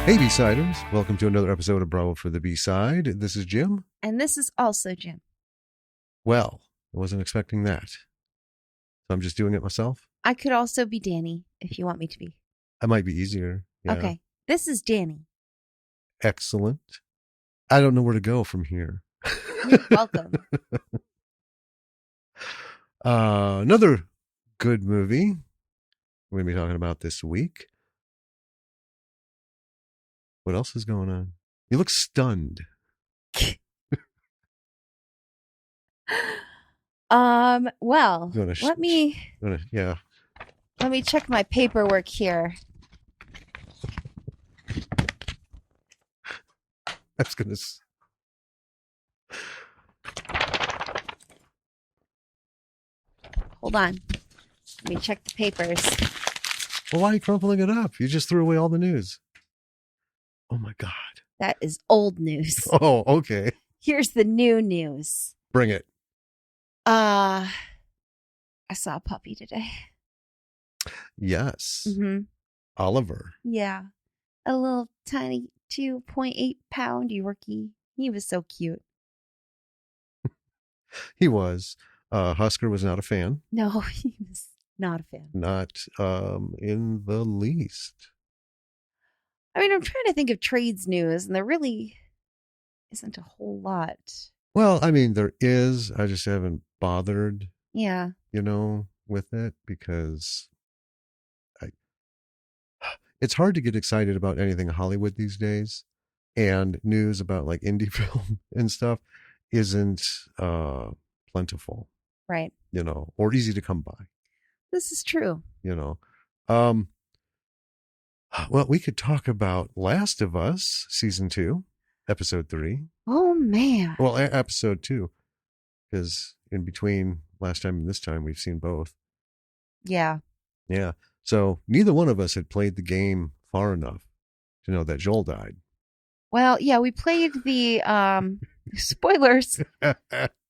Hey, B-Siders. Welcome to another episode of Bravo for the B-Side. This is Jim. And this is also Jim. Well, I wasn't expecting that. So I'm just doing it myself. I could also be Danny if you want me to be. I might be easier. Yeah. Okay. This is Danny. Excellent. I don't know where to go from here. You're welcome. Another good movie we're going to be talking about this week. What else is going on? You look stunned. Well, let me check my paperwork here. I was going to... Hold on. Let me check the papers. Well, why are you crumpling it up? You just threw away all the news. Oh, my God. That is old news. Oh, okay. Here's the new news. Bring it. I saw a puppy today. Yes. Mm-hmm. Oliver. Yeah. A little tiny 2.8-pound Yorkie. He was so cute. He was. Husker was not a fan. No, he was not a fan. Not in the least. I mean, I'm trying to think of trades news, and there really isn't a whole lot. Well, I mean, there is. I just haven't bothered. Yeah. With it because it's hard to get excited about anything Hollywood these days, and news about like indie film and stuff isn't plentiful. Right. Or easy to come by. This is true. Well, we could talk about Last of Us season 2, episode 3. Oh man. Well, episode 2, because in between last time and this time we've seen both. Yeah. Yeah. So neither one of us had played the game far enough to know that Joel died. Well, yeah, we played the spoilers.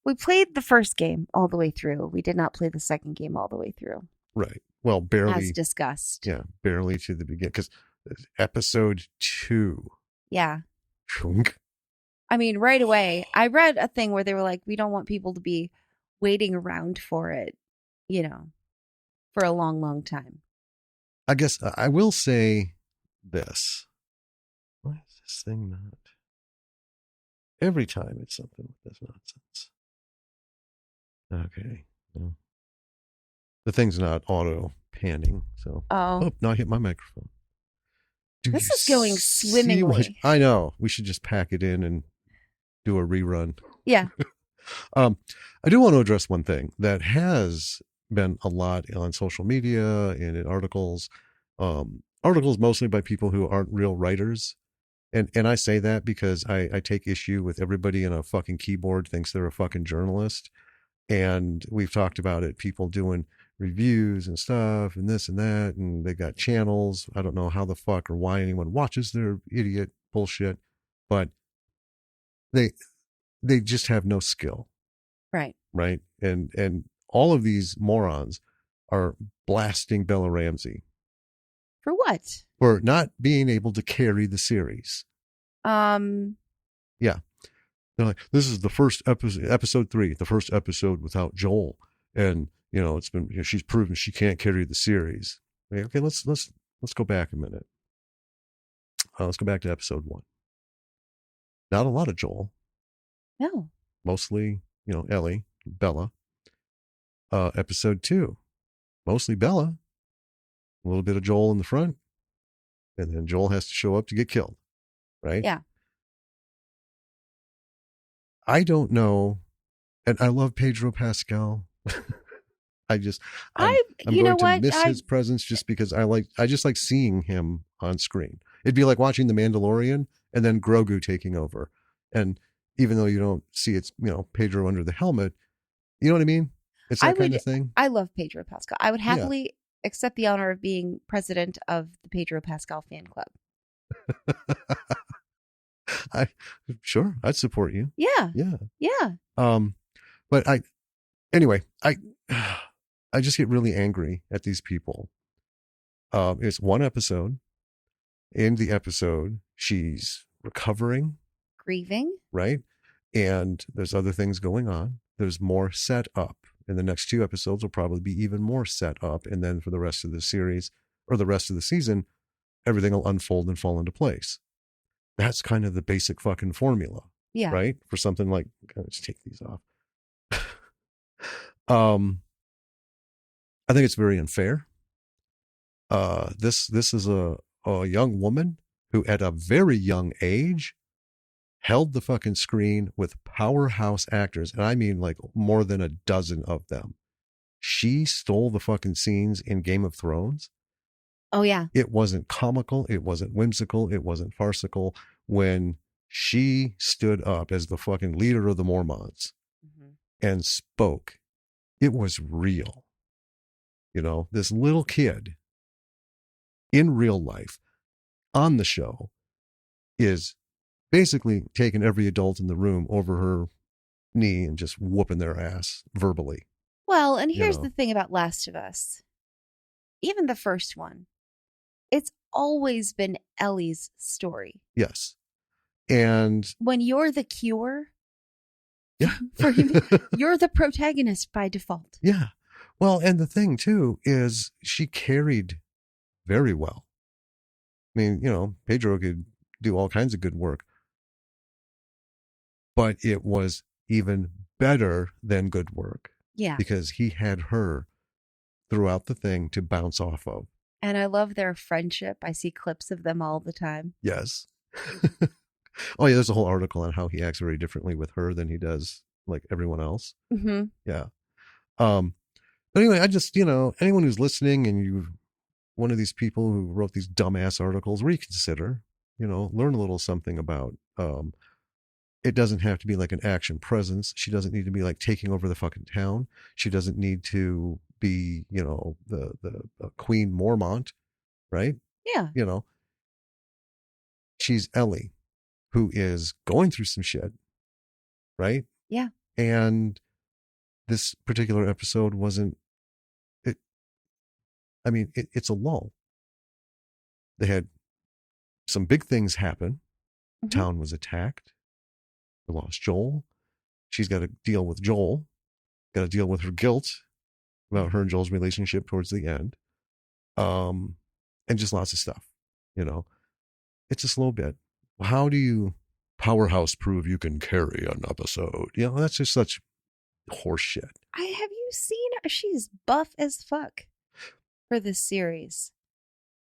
We played the first game all the way through. We did not play the second game all the way through. Right. Well, barely. As discussed. Yeah, barely to the beginning. Because episode 2. Yeah. Chunk. I mean, right away, I read a thing where they were like, we don't want people to be waiting around for it, for a long, long time. I guess I will say this. Why is this thing not? Every time it's something with this nonsense. Okay. Well, the thing's not auto panning, so. Oh, now I hit my microphone. This is going swimmingly. I know. We should just pack it in and do a rerun. Yeah. I do want to address one thing that has been a lot on social media and in articles. Articles mostly by people who aren't real writers. And I say that because I take issue with everybody in a fucking keyboard thinks they're a fucking journalist. And we've talked about it, people doing reviews and stuff and this and that. And they got channels. I don't know how the fuck or why anyone watches their idiot bullshit, but they just have no skill. Right. Right. And all of these morons are blasting Bella Ramsey. For what? For not being able to carry the series. Yeah. They're like, this is the first episode 3, the first episode without Joel. And, it's been, she's proven she can't carry the series. Okay, let's go back a minute. Let's go back to episode 1. Not a lot of Joel. No. Mostly, Ellie, Bella. Episode 2, mostly Bella. A little bit of Joel in the front. And then Joel has to show up to get killed. Right? Yeah. I don't know. And I love Pedro Pascal. I'm going to miss his presence just because I just like seeing him on screen. It'd be like watching The Mandalorian and then Grogu taking over. And even though you don't see it's, Pedro under the helmet, you know what I mean? It's that kind of thing. I love Pedro Pascal. I would happily accept the honor of being president of the Pedro Pascal fan club. Sure, I'd support you. Yeah. Yeah. Yeah. But anyway, I just get really angry at these people. It's one episode. In the episode, she's recovering, Grieving. right? And there's other things going on. There's more set up. In the next 2 episodes will probably be even more set up. And then for the rest of the series or the rest of the season, everything will unfold and fall into place. That's kind of the basic fucking formula, Yeah. right? For something like, let's take these off. I think it's very unfair. This is a young woman who at a very young age held the fucking screen with powerhouse actors. And I mean like more than a dozen of them. She stole the fucking scenes in Game of Thrones. Oh, yeah. It wasn't comical. It wasn't whimsical. It wasn't farcical. When she stood up as the fucking leader of the Mormonts and spoke, it was real. You know, this little kid in real life on the show is basically taking every adult in the room over her knee and just whooping their ass verbally. Well, and here's the thing about Last of Us. Even the first one, it's always been Ellie's story. Yes. And when you're the cure, yeah, you're the protagonist by default. Yeah. Well, and the thing too is she carried very well. I mean, you know, Pedro could do all kinds of good work, but it was even better than good work. Yeah. Because he had her throughout the thing to bounce off of. And I love their friendship. I see clips of them all the time. Yes. Oh, yeah. There's a whole article on how he acts very differently with her than he does like everyone else. Mm-hmm. Yeah. But anyway, I just, you know, anyone who's listening and you, one of these people who wrote these dumbass articles, reconsider, you know, learn a little something about, it doesn't have to be like an action presence. She doesn't need to be like taking over the fucking town. She doesn't need to be, you know, the Queen Mormont, right? Yeah. You know, she's Ellie, who is going through some shit, right? Yeah. And this particular episode wasn't, it's a lull. They had some big things happen. Mm-hmm. Town was attacked. We lost Joel. She's got to deal with Joel. Got to deal with her guilt about her and Joel's relationship towards the end. And just lots of stuff, you know. It's a slow bit. How do you powerhouse prove you can carry an episode? You know, that's just such horse shit. Have you seen her? She's buff as fuck for this series.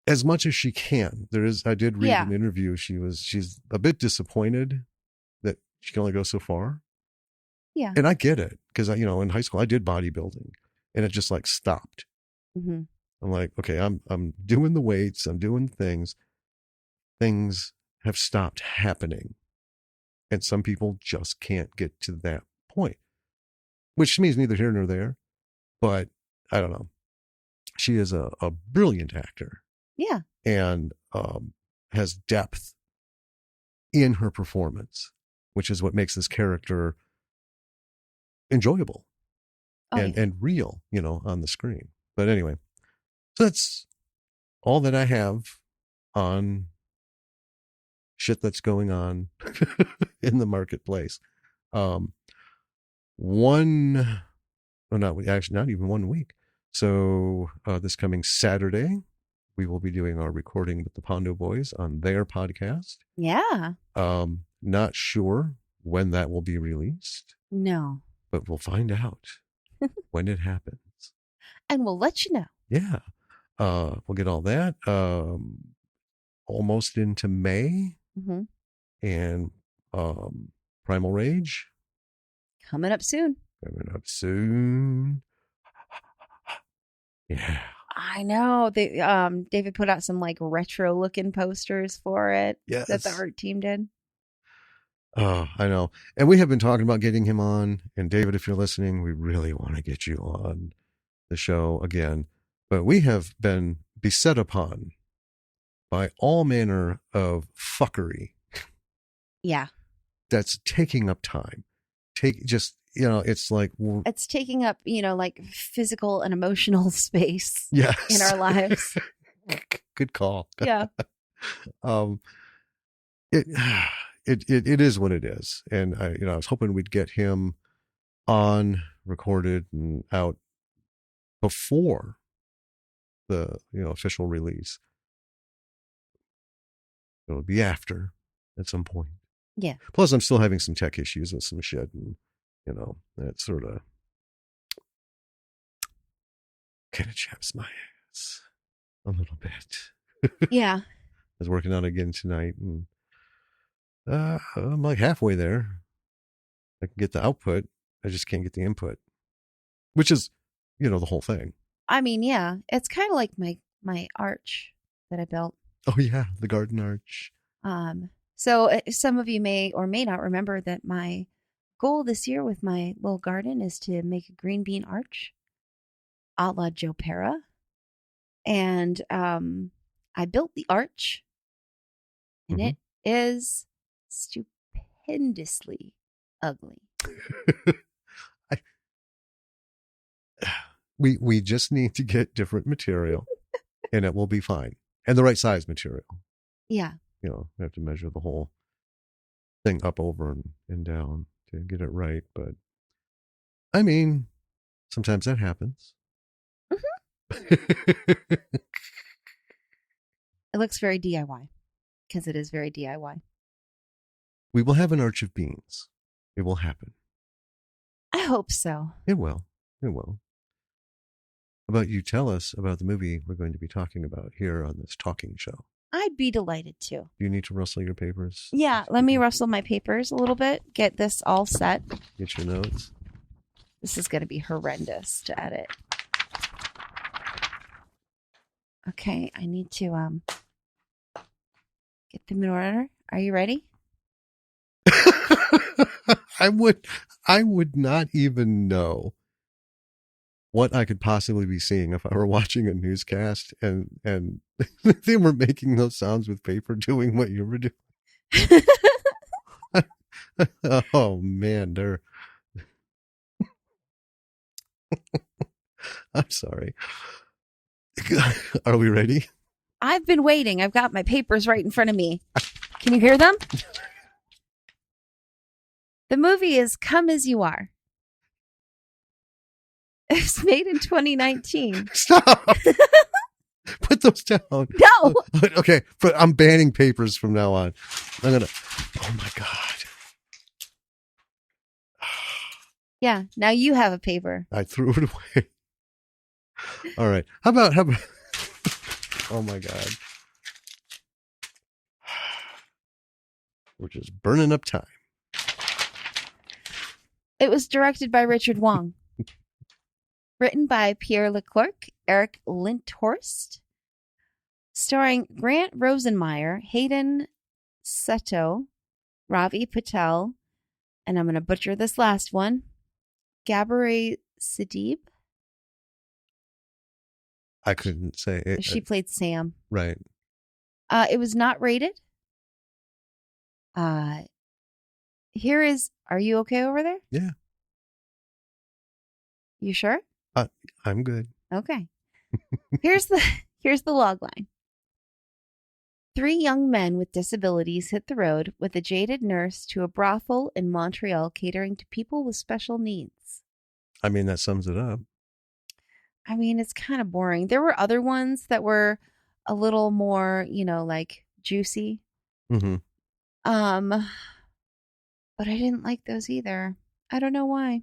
As much as she can. I did read an interview. She's a bit disappointed that she can only go so far. Yeah. And I get it. Because you know, in high school I did bodybuilding and it just like stopped. Mm-hmm. I'm like, okay, I'm doing the weights, I'm doing things. Things have stopped happening. And some people just can't get to that point. Which means neither here nor there. But I don't know. She is a brilliant actor. Yeah. And has depth in her performance, which is what makes this character enjoyable and real, you know, on the screen. But anyway, so that's all that I have on shit that's going on in the marketplace. Not even 1 week. So this coming Saturday, we will be doing our recording with the Pondo Boys on their podcast. Yeah. Not sure when that will be released. No. But we'll find out when it happens. And we'll let you know. Yeah. We'll get all that. Almost into May. Mm-hmm. And Primal Rage. Coming up soon. Yeah. I know. They David put out some like retro looking posters for it. Yes. That the art team did. Oh, I know. And we have been talking about getting him on. And David, if you're listening, we really want to get you on the show again. But we have been beset upon by all manner of fuckery. Yeah. That's taking up time. It's like it's taking up, like physical and emotional space. Yes. In our lives. Good call. Yeah. um, it, it is what it is. And I was hoping we'd get him on, recorded, and out before the official release. It'll be after at some point. Yeah. Plus, I'm still having some tech issues with some shit, and that sort of kind of chaps my ass a little bit. Yeah. I was working on it again tonight, and I'm like halfway there. I can get the output, I just can't get the input, which is, the whole thing. I mean, yeah, it's kind of like my arch that I built. Oh yeah, the garden arch. So some of you may or may not remember that my goal this year with my little garden is to make a green bean arch, a la Joe Pera, and I built the arch, and it is stupendously ugly. We just need to get different material, and it will be fine, and the right size material. Yeah. We have to measure the whole thing up, over, and down to get it right. But I mean, sometimes that happens. It looks very DIY because it is very DIY. We will have an arch of beans. It will happen. I hope so. It will. It will. How about you tell us about the movie we're going to be talking about here on this talking show? I'd be delighted to. Do you need to rustle your papers? Yeah, let me rustle my papers a little bit, get this all set. Get your notes. This is going to be horrendous to edit. Okay, I need to get them in order. Are you ready? I would not even know what I could possibly be seeing if I were watching a newscast and they were making those sounds with paper doing what you were doing. Oh man, I'm sorry. Are we ready? I've been waiting. I've got my papers right in front of me. Can you hear them? The movie is Come As You Are. It's made in 2019. Stop. Put those down. No. Okay, I'm banning papers from now on. Oh my God. Yeah, now you have a paper. I threw it away. All right. How about oh my God. We're just burning up time. It was directed by Richard Wong. Written by Pierre Leclerc, Eric Linthorst. Starring Grant Rosenmeyer, Hayden Seto, Ravi Patel, and I'm going to butcher this last one, Gabourey Sidibe. I couldn't say it. She played Sam. Right. It was not rated. Here is, are you okay over there? Yeah. You sure? I'm good. Okay. Here's the log line. 3 young men with disabilities hit the road with a jaded nurse to a brothel in Montreal catering to people with special needs. I mean, that sums it up. I mean, it's kind of boring. There were other ones that were a little more, like juicy. Mm-hmm. But I didn't like those either. I don't know why.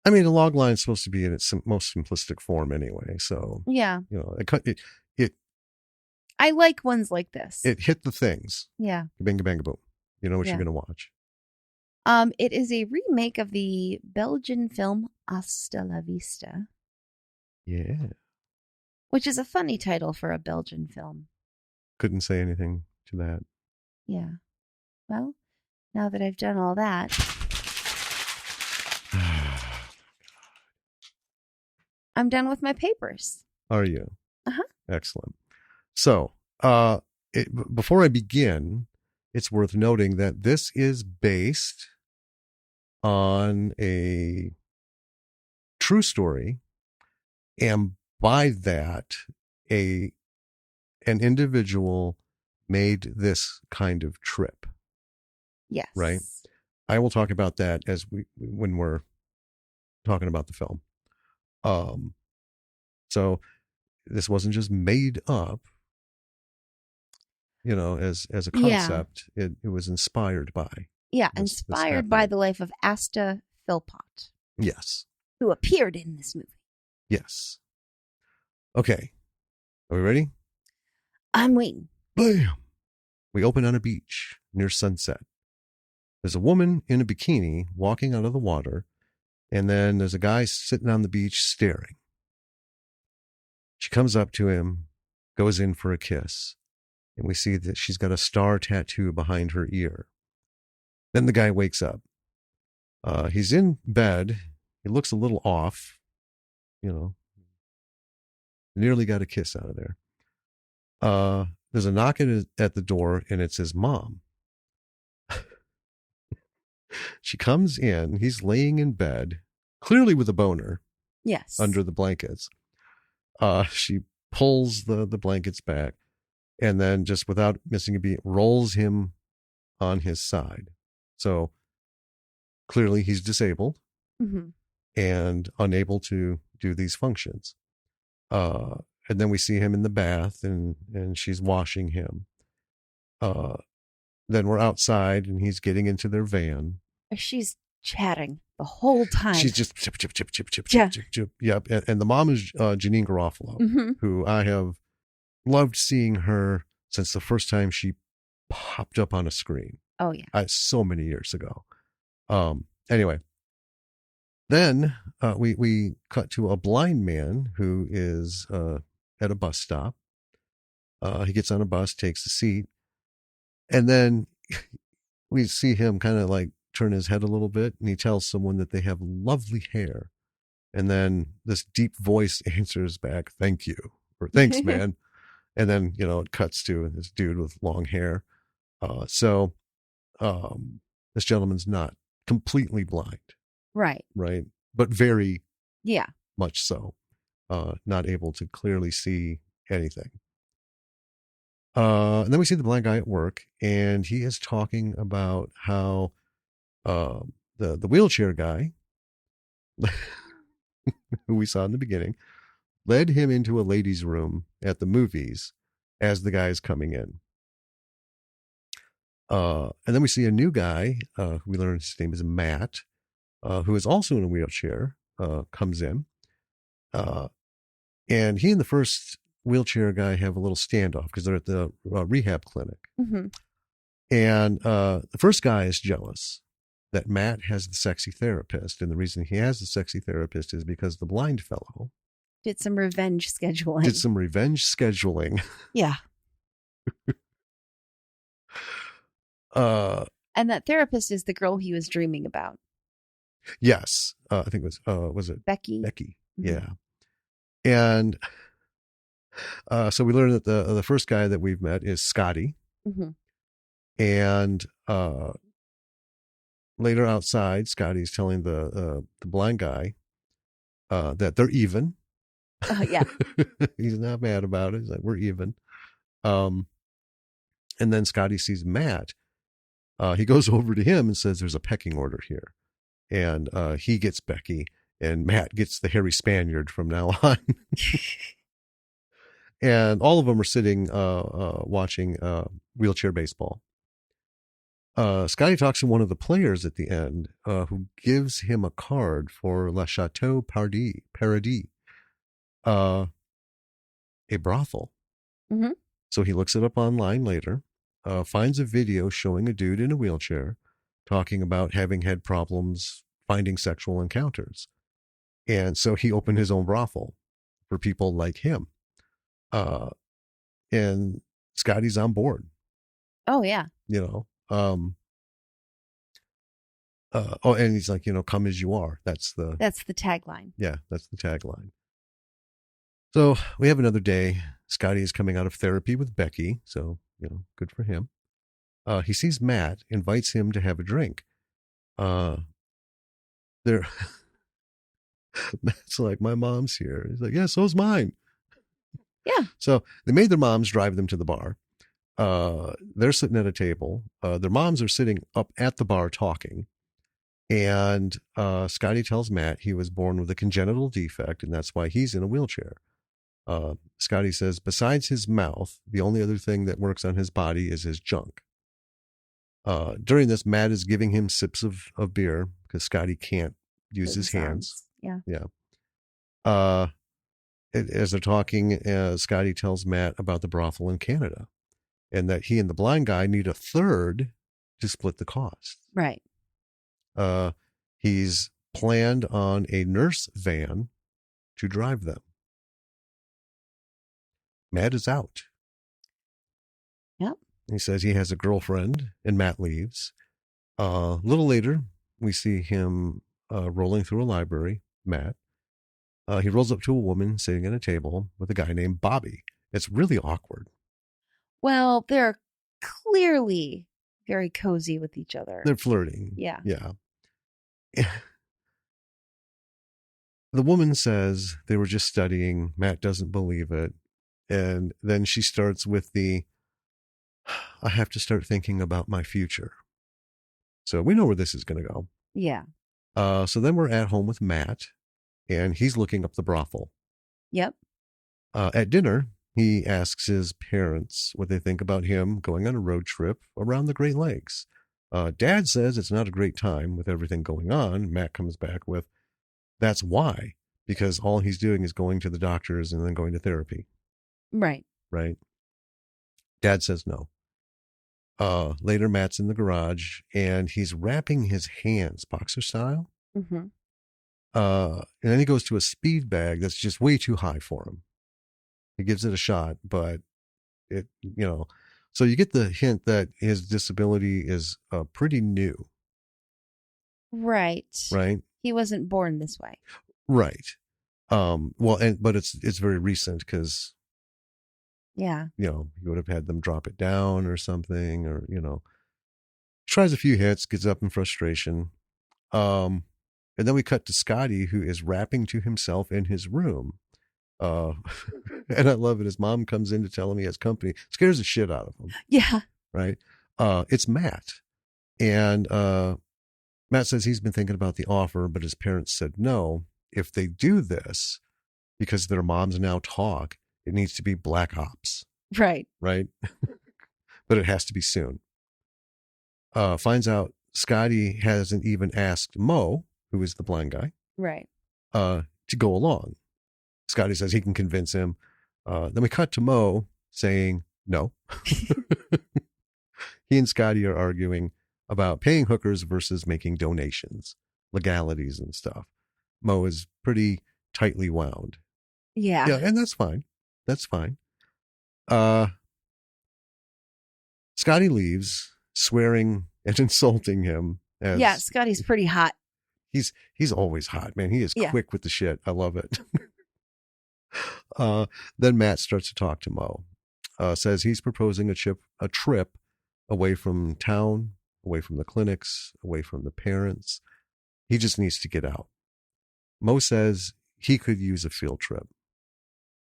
I mean, a log line is supposed to be in its most simplistic form anyway. So, yeah. It I like ones like this. It hit the things. Yeah. Bang, bang, boom. You know what you're going to watch. It is a remake of the Belgian film Hasta la Vista. Yeah. Which is a funny title for a Belgian film. Couldn't say anything to that. Yeah. Well, now that I've done all that. I'm done with my papers. Are you? Uh-huh. Excellent. So, before I begin, it's worth noting that this is based on a true story, and by that, a an individual made this kind of trip, Yes. right? I will talk about that when we're talking about the film. So this wasn't just made up, as a concept. Yeah. It was inspired by. Yeah, inspired by the life of Asta Philpott. Yes. Who appeared in this movie. Yes. Okay. Are we ready? I'm waiting. Bam! We open on a beach near sunset. There's a woman in a bikini walking out of the water, and then there's a guy sitting on the beach staring. She comes up to him, goes in for a kiss, and we see that she's got a star tattoo behind her ear. Then the guy wakes up. He's in bed. He looks a little off, nearly got a kiss out of there. There's a knock at the door, and it's his mom. She comes in. He's laying in bed, clearly with a boner. Yes. Under the blankets. She pulls the blankets back, and then just without missing a beat, rolls him on his side. So clearly he's disabled and unable to do these functions. And then we see him in the bath, and she's washing him. Then we're outside, and he's getting into their van. She's chatting the whole time. She's just chip. Yep. And the mom is Janine Garofalo, who I have loved seeing her since the first time she popped up on a screen. Oh, yeah. So many years ago. Anyway, then we cut to a blind man who is at a bus stop. He gets on a bus, takes a seat, and then we see him kind of like turn his head a little bit, and he tells someone that they have lovely hair. And then this deep voice answers back, "Thank you," or "Thanks, man." And then, it cuts to this dude with long hair. So this gentleman's not completely blind. Right. Right. But very much so. Not able to clearly see anything. And then we see the blind guy at work, and he is talking about how the wheelchair guy, who we saw in the beginning, led him into a ladies' room at the movies as the guy is coming in. And then we see a new guy, who we learn his name is Matt, who is also in a wheelchair, comes in. And he and the first wheelchair guy have a little standoff because they're at the rehab clinic. And the first guy is jealous that Matt has the sexy therapist. And the reason he has the sexy therapist is because the blind fellow did some revenge scheduling. Yeah. And that therapist is the girl he was dreaming about. Yes. I think it was it Becky? Becky. Yeah. And so we learned that the first guy that we've met is Scotty. And later outside, Scotty's telling the blind guy that they're even. Yeah. He's not mad about it. He's like, we're even. And then Scotty sees Matt. He goes over to him and says, there's a pecking order here. And he gets Becky, and Matt gets the hairy Spaniard from now on. And all of them are sitting watching wheelchair baseball. Scotty talks to one of the players at the end, who gives him a card for La Chateau Paradis, a brothel. So he looks it up online later, finds a video showing a dude in a wheelchair talking about having had problems finding sexual encounters. And so he opened his own brothel for people like him. And Scotty's on board. Oh, yeah. And he's like, come as you are. That's the tagline. Yeah, that's the tagline. So we have another day. Scotty is coming out of therapy with Becky. So, good for him. He sees Matt, invites him to have a drink. Matt's like, my mom's here. He's like, yeah, so's mine. Yeah. So they made their moms drive them to the bar. They're sitting at a table. Their moms are sitting up at the bar talking. And Scotty tells Matt he was born with a congenital defect, and that's why he's in a wheelchair. Scotty says, besides his mouth, the only other thing that works on his body is his junk. During this, Matt is giving him sips of beer because Scotty can't use his hands. Yeah. Yeah. As they're talking, Scotty tells Matt about the brothel in Canada and that he and the blind guy need a third to split the cost. Right. He's planned on a nurse van to drive them. Matt is out. Yep. He says he has a girlfriend, and Matt leaves. A little later, we see him rolling through a library, Matt. He rolls up to a woman sitting at a table with a guy named Bobby. It's really awkward. Well, they're clearly very cozy with each other. They're flirting. Yeah. Yeah. The woman says they were just studying. Matt doesn't believe it. And then she starts with I have to start thinking about my future. So we know where this is going to go. Yeah. So then we're at home with Matt, and he's looking up the brothel. Yep. At dinner, he asks his parents what they think about him going on a road trip around the Great Lakes. Dad says it's not a great time with everything going on. Matt comes back with, that's why, because all he's doing is going to the doctors and then going to therapy. Right. Right. Dad says no. Later, Matt's in the garage and he's wrapping his hands boxer style. Mm-hmm. And then he goes to a speed bag that's just way too high for him. He gives it a shot, but so you get the hint that his disability is pretty new. Right. Right. He wasn't born this way. Right. But it's very recent because, yeah, he would have had them drop it down or something, or, tries a few hits, gets up in frustration. And then we cut to Scotty, who is rapping to himself in his room. And I love it. His mom comes in to tell him he has company, scares the shit out of him. Yeah. Right. It's Matt. And Matt says he's been thinking about the offer, but his parents said no. If they do this, because their moms now talk, it needs to be black ops. Right. Right. But it has to be soon. Finds out Scotty hasn't even asked Mo, who is the blind guy, right, to go along. Scotty says he can convince him. Then we cut to Mo saying no. He and Scotty are arguing about paying hookers versus making donations, legalities and stuff. Mo is pretty tightly wound. Yeah. Yeah, and that's fine. That's fine. Scotty leaves, swearing and insulting him. Yeah, Scotty's pretty hot. He's always hot, man. He is quick with the shit. I love it. Then Matt starts to talk to Mo. Says he's proposing a trip away from town, away from the clinics, away from the parents. He just needs to get out. Mo says he could use a field trip.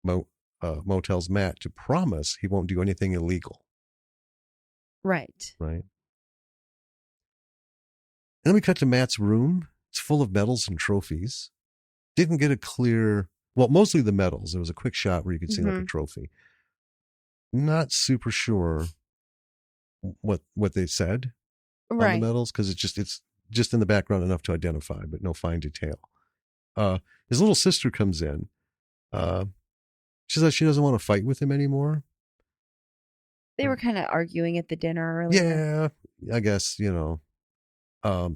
Mo tells Matt to promise he won't do anything illegal. Right. Right. And then we cut to Matt's room. It's full of medals and trophies. Didn't get a clear, mostly the medals. There was a quick shot where you could see like a trophy. Not super sure what they said on the medals, because it's just in the background enough to identify, but no fine detail. His little sister comes in. She says she doesn't want to fight with him anymore. They were kind of arguing at the dinner earlier. Yeah, I guess,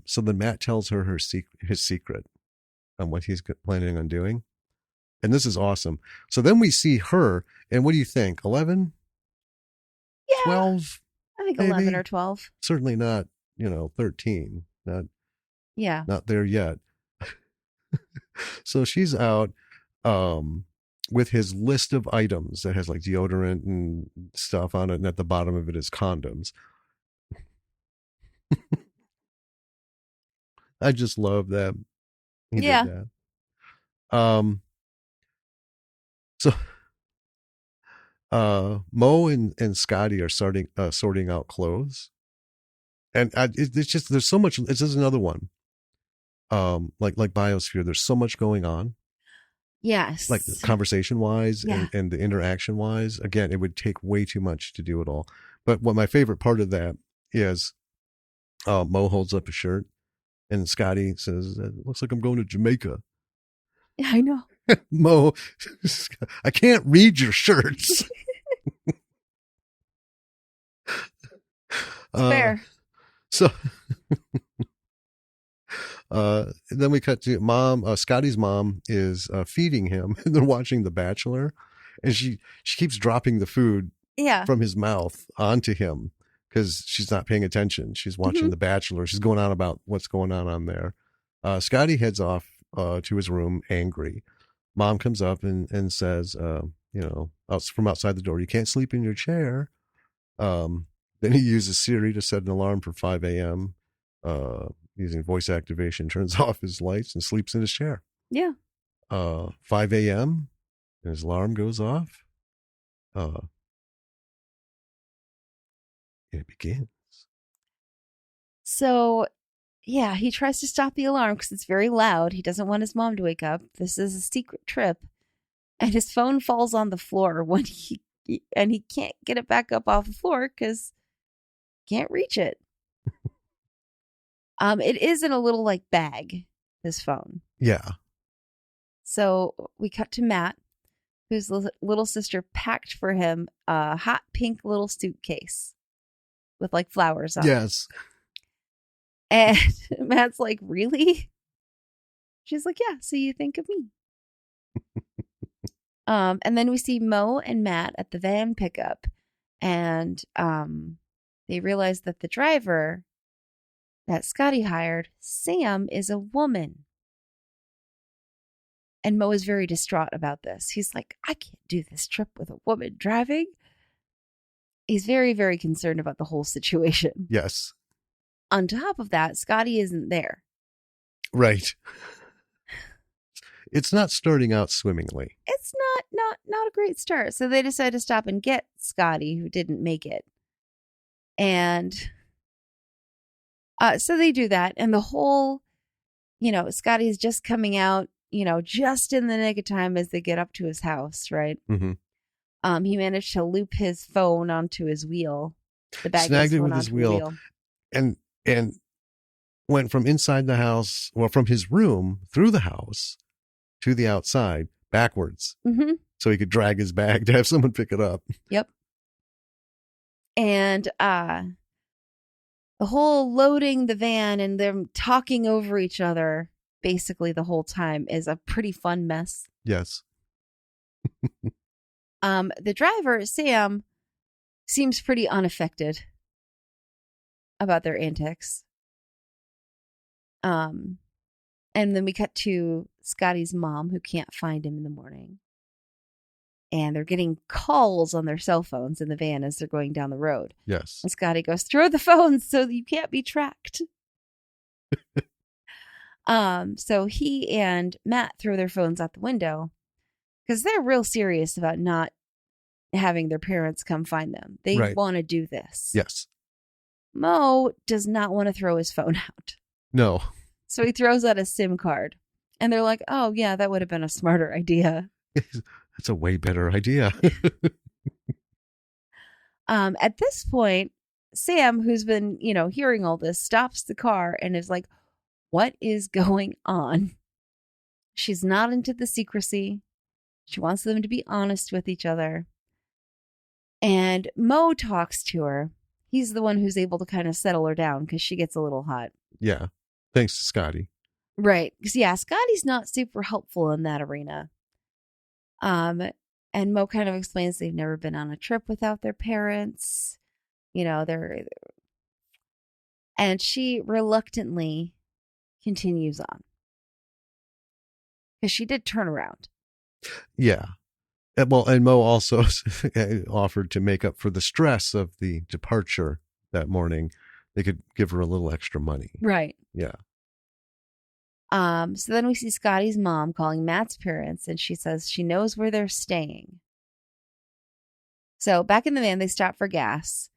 so then Matt tells her his secret on what he's planning on doing. And this is awesome. So then we see her, and what do you think? 11? Yeah. 12? I think maybe? 11 or 12. Certainly not, 13. Not there yet. So she's out with his list of items that has like deodorant and stuff on it, and at the bottom of it is condoms. I just love that. He did that. So Mo and Scotty are sorting out clothes, and it's just there's so much. This is another one. Like Biosphere, there's so much going on, like Yes. conversation wise Yeah. and the interaction wise. Again, it would take way too much to do it all. But what my favorite part of that is, Mo holds up a shirt, and Scotty says, "It looks like I'm going to Jamaica." I know. Mo, I can't read your shirts. Fair. So then we cut to mom. Scotty's mom is feeding him, and they're watching The Bachelor, and she keeps dropping the food Yeah. from his mouth onto him because she's not paying attention. She's watching The Bachelor. She's going on about what's going on there. Scotty heads off to his room, angry. Mom comes up and says, from outside the door, "You can't sleep in your chair." Then he uses Siri to set an alarm for 5 a.m. Using voice activation, turns off his lights and sleeps in his chair. Yeah. 5 a.m. and his alarm goes off. And it begins. So, yeah, he tries to stop the alarm because it's very loud. He doesn't want his mom to wake up. This is a secret trip. And his phone falls on the floor when he can't get it back up off the floor because he can't reach it. It is in a little like bag, his phone. Yeah. So we cut to Matt, whose little sister packed for him a hot pink little suitcase with like flowers on it. Yes. And Matt's like, "Really?" She's like, "Yeah, so you think of me." And then we see Mo and Matt at the van pickup, and they realize that the driver that Scotty hired, Sam, is a woman. And Mo is very distraught about this. He's like, "I can't do this trip with a woman driving." He's very, very concerned about the whole situation. Yes. On top of that, Scotty isn't there. Right. It's not starting out swimmingly. It's not a great start. So they decide to stop and get Scotty, who didn't make it. And so they do that. And the whole, Scotty's just coming out, just in the nick of time as they get up to his house, right? Mm-hmm. He managed to loop his phone onto his wheel. The bag snagged it with his wheel. And went from inside the house, well, from his room through the house to the outside backwards. Mm-hmm. So he could drag his bag to have someone pick it up. Yep. And the whole loading the van and them talking over each other basically the whole time is a pretty fun mess. Yes. The driver, Sam, seems pretty unaffected about their antics. And then we cut to Scotty's mom, who can't find him in the morning. And they're getting calls on their cell phones in the van as they're going down the road. Yes. And Scotty goes, "Throw the phones so you can't be tracked." So he and Matt throw their phones out the window because they're real serious about not having their parents come find them. They want to do this. Yes. Mo does not want to throw his phone out. No. So he throws out a SIM card. And they're like, "Oh, yeah, that would have been a smarter idea." That's a way better idea. At this point, Sam, who's been, hearing all this, stops the car and is like, "What is going on?" She's not into the secrecy. She wants them to be honest with each other. And Mo talks to her. He's the one who's able to kind of settle her down because she gets a little hot. Yeah. Thanks to Scotty. Right. Because, Scotty's not super helpful in that arena. And Mo kind of explains they've never been on a trip without their parents. And she reluctantly continues on. Because she did turn around. Yeah. Well, and Mo also offered to make up for the stress of the departure that morning. They could give her a little extra money. Right. Yeah. So then we see Scotty's mom calling Matt's parents, and she says she knows where they're staying. So back in the van, they stop for gas.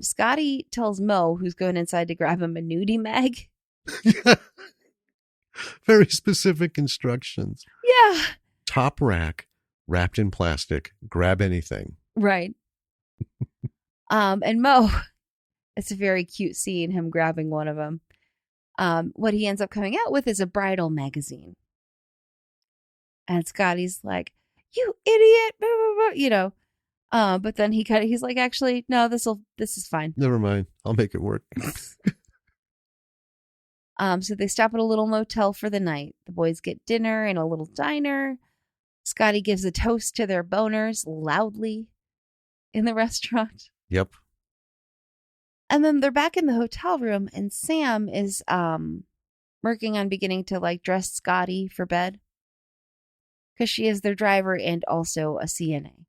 Scotty tells Mo, who's going inside to grab him a nudie mag. Very specific instructions. Yeah. Top rack, wrapped in plastic. Grab anything. Right. And Mo, it's a very cute scene, him grabbing one of them. What he ends up coming out with is a bridal magazine. And Scotty's like, "You idiot," blah, blah, blah, you know. But then he's like, "Actually, no, this is fine." Never mind. I'll make it work. So they stop at a little motel for the night. The boys get dinner in a little diner. Scotty gives a toast to their boners loudly in the restaurant. Yep. And then they're back in the hotel room, and Sam is working on beginning to like dress Scotty for bed, because she is their driver and also a CNA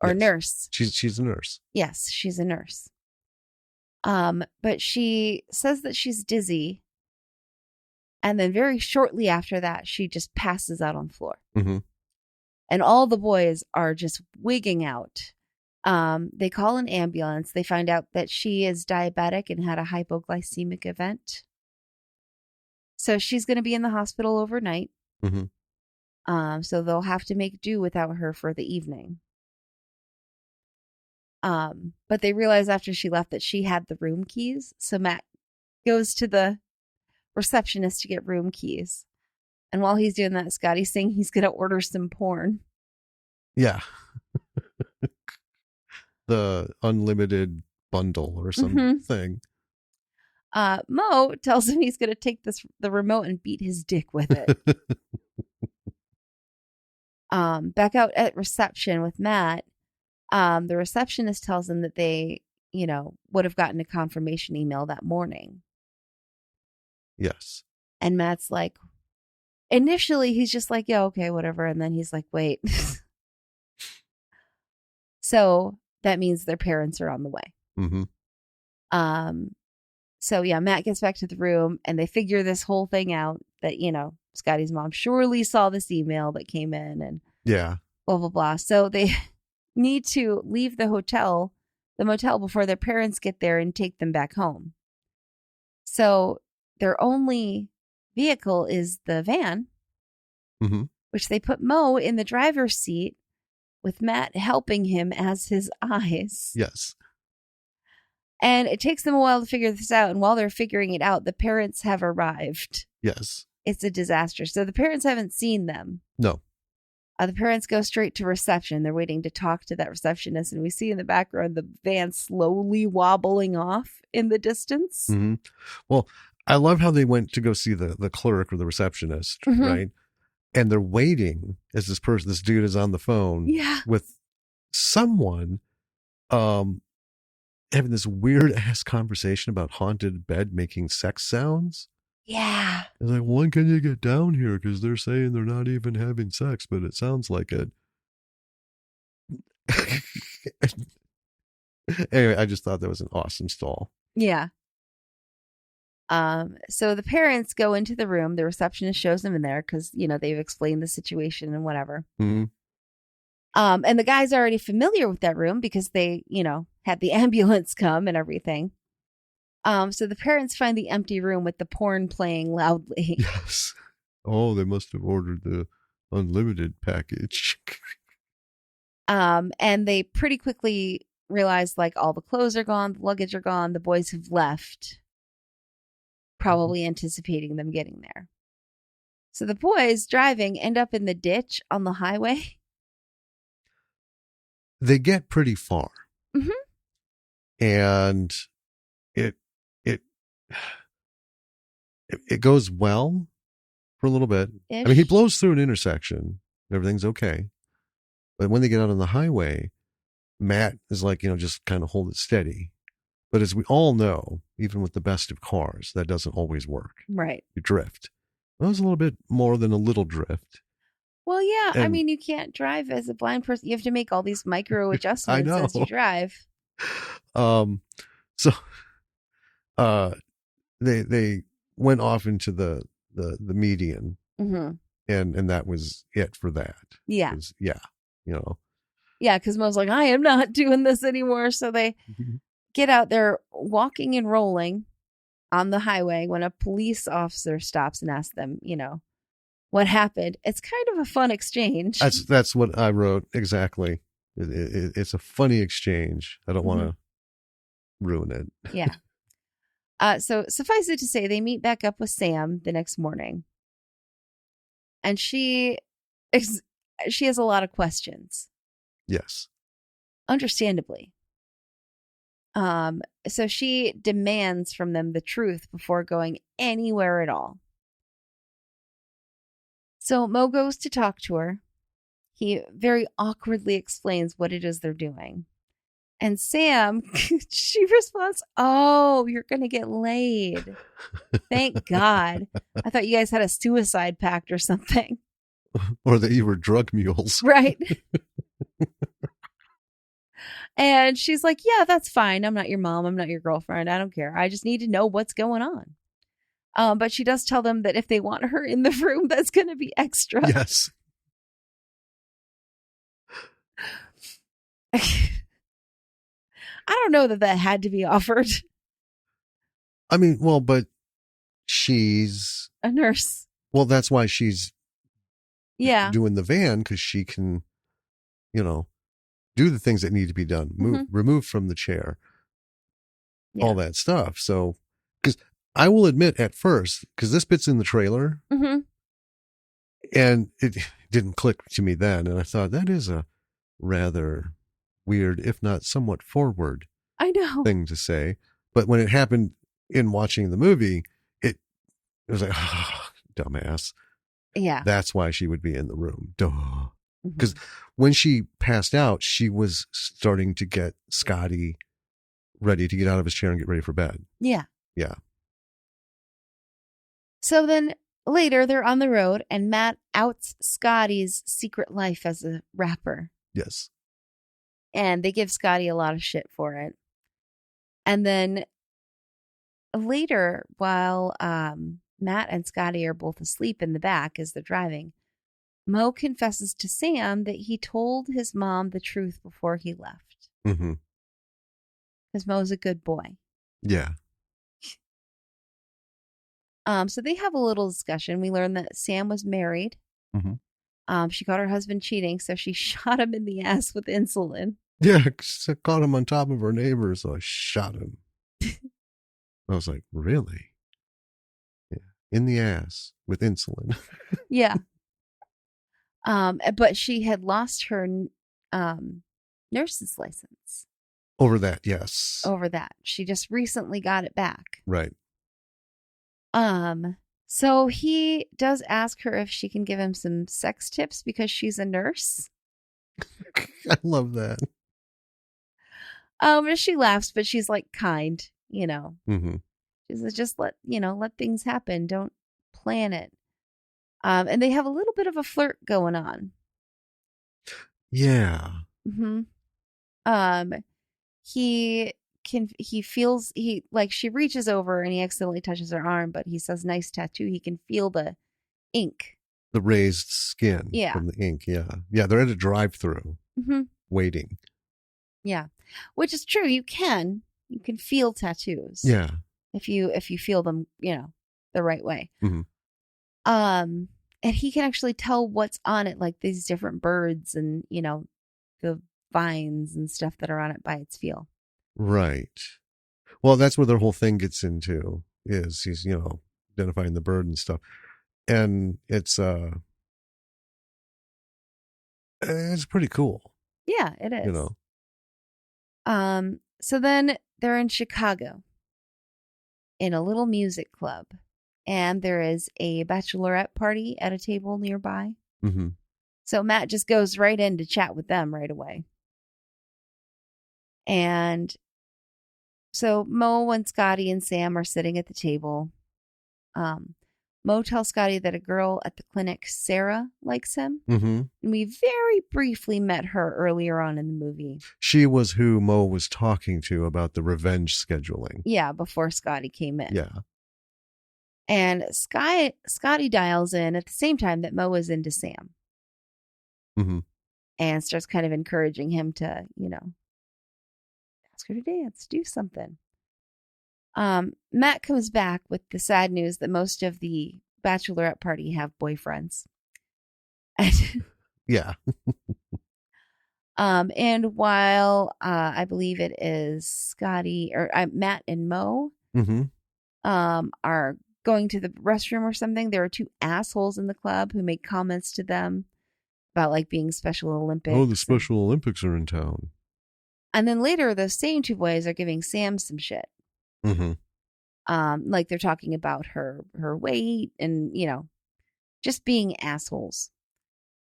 or Yes. nurse. She's a nurse. Yes, she's a nurse. But she says that she's dizzy, and then very shortly after that, she just passes out on the floor. Mm-hmm. And all the boys are just wigging out. They call an ambulance. They find out that she is diabetic and had a hypoglycemic event. So she's going to be in the hospital overnight. Mm-hmm. So they'll have to make do without her for the evening. But they realize after she left that she had the room keys. So Matt goes to the receptionist to get room keys. And while he's doing that, Scotty's saying he's going to order some porn. Yeah. The unlimited bundle or something. Mo tells him he's going to take the remote and beat his dick with it. Back out at reception with Matt, the receptionist tells him that they, would have gotten a confirmation email that morning. Yes. And Matt's like, initially he's just like, yeah, okay, whatever. And then he's like, wait. So that means their parents are on the way. Mm-hmm. So yeah, Matt gets back to the room and they figure this whole thing out that, Scotty's mom surely saw this email that came in and yeah, blah, blah, blah. So they need to leave the motel before their parents get there and take them back home. So their only vehicle is the van, mm-hmm. which they put Mo in the driver's seat with Matt helping him as his eyes. Yes. And it takes them a while to figure this out. And while they're figuring it out, the parents have arrived. Yes. It's a disaster. So the parents haven't seen them. No. The parents go straight to reception. They're waiting to talk to that receptionist. And we see in the background the van slowly wobbling off in the distance. Mm-hmm. Well, I love how they went to go see the clerk or the receptionist, Mm-hmm. right? And they're waiting as this dude is on the phone with someone having this weird ass conversation about haunted bed making sex sounds. Yeah. It's like, when can you get down here? Because they're saying they're not even having sex, but it sounds like it. Anyway, I just thought that was an awesome stall. Yeah. So the parents go into the room. The receptionist shows them in there because, they've explained the situation and whatever. Mm-hmm. And the guy's already familiar with that room because they, had the ambulance come and everything. So the parents find the empty room with the porn playing loudly. Yes. Oh, they must have ordered the unlimited package. And they pretty quickly realize like all the clothes are gone, the luggage are gone, the boys have left, probably anticipating them getting there. So the boys driving end up in the ditch on the highway. They get pretty far. Mm-hmm. And it goes well for a little bit. Ish. I mean, he blows through an intersection. Everything's okay. But when they get out on the highway, Matt is like, just kind of hold it steady. But as we all know, even with the best of cars, that doesn't always work. Right. You drift. Well, it was a little bit more than a little drift. Well, yeah. And, I mean, you can't drive as a blind person. You have to make all these micro adjustments as you drive. So they went off into the median, mm-hmm. and that was it for that. Yeah. Yeah. Yeah, because Mo's like, I am not doing this anymore. So they get out there walking and rolling on the highway when a police officer stops and asks them, what happened. It's kind of a fun exchange. That's what I wrote exactly. It's a funny exchange. I don't want to ruin it. Yeah. So suffice it to say, they meet back up with Sam the next morning, and she has a lot of questions. Yes. Understandably. So she demands from them the truth before going anywhere at all. So Mo goes to talk to her. He very awkwardly explains what it is they're doing. And Sam, she responds, "Oh, you're going to get laid. Thank God. I thought you guys had a suicide pact or something." Or that you were drug mules. Right. And she's like, "Yeah, that's fine. I'm not your mom. I'm not your girlfriend. I don't care. I just need to know what's going on." But she does tell them that if they want her in the room, that's going to be extra. Yes. I don't know that had to be offered. I mean, well, but she's a nurse. Well, that's why she's doing the van, because she can, do the things that need to be done, remove from the chair, all that stuff. So, because I will admit at first, because this bit's in the trailer, and it didn't click to me then, and I thought that is a rather weird, if not somewhat forward, thing to say. But when it happened in watching the movie, it was like, oh, dumbass. Yeah. That's why she would be in the room. Duh. Because when she passed out, she was starting to get Scotty ready to get out of his chair and get ready for bed. Yeah. Yeah. So then later they're on the road and Matt outs Scotty's secret life as a rapper. Yes. And they give Scotty a lot of shit for it. And then later, while Matt and Scotty are both asleep in the back as they're driving, Mo confesses to Sam that he told his mom the truth before he left. Because Mo's a good boy. Yeah. So they have a little discussion. We learn that Sam was married. She caught her husband cheating, so she shot him in the ass with insulin. Yeah, I caught him on top of her neighbor, so I shot him. I was like, really? Yeah, in the ass with insulin. Yeah. But she had lost her nurse's license. Over that, yes. Over that. She just recently got it back. Right. So he does ask her if she can give him some sex tips because she's a nurse. I love that. She laughs, but she's like kind, She's like, just let things happen. Don't plan it. And they have a little bit of a flirt going on. Yeah. He feels she reaches over and he accidentally touches her arm, but he says, "Nice tattoo." He can feel the ink. The raised skin from the ink. Yeah. Yeah. They're at a drive-through waiting. Yeah. Which is true. You can feel tattoos. Yeah. If you feel them, the right way. And he can actually tell what's on it, like these different birds and, the vines and stuff that are on it by its feel. Right. Well, that's where their whole thing gets into, is he's, identifying the bird and stuff. And it's pretty cool. Yeah, it is. So then they're in Chicago in a little music club, and there is a bachelorette party at a table nearby. So Matt just goes right in to chat with them right away. And so Mo and Scotty and Sam are sitting at the table. Mo tells Scotty that a girl at the clinic, Sarah, likes him. And we very briefly met her earlier on in the movie. She was who Mo was talking to about the revenge scheduling. Yeah, before Scotty came in. Yeah. And Scotty dials in at the same time that Mo is into Sam. and starts kind of encouraging him to, ask her to dance, do something. Matt comes back with the sad news that most of the bachelorette party have boyfriends. Yeah. And while I believe it is Scotty or Matt and Mo are going to the restroom or something, there are two assholes in the club who make comments to them about like being Special Olympics. Oh, the Special Olympics are in town. And then later, those same two boys are giving Sam some shit. Like they're talking about her weight and, just being assholes.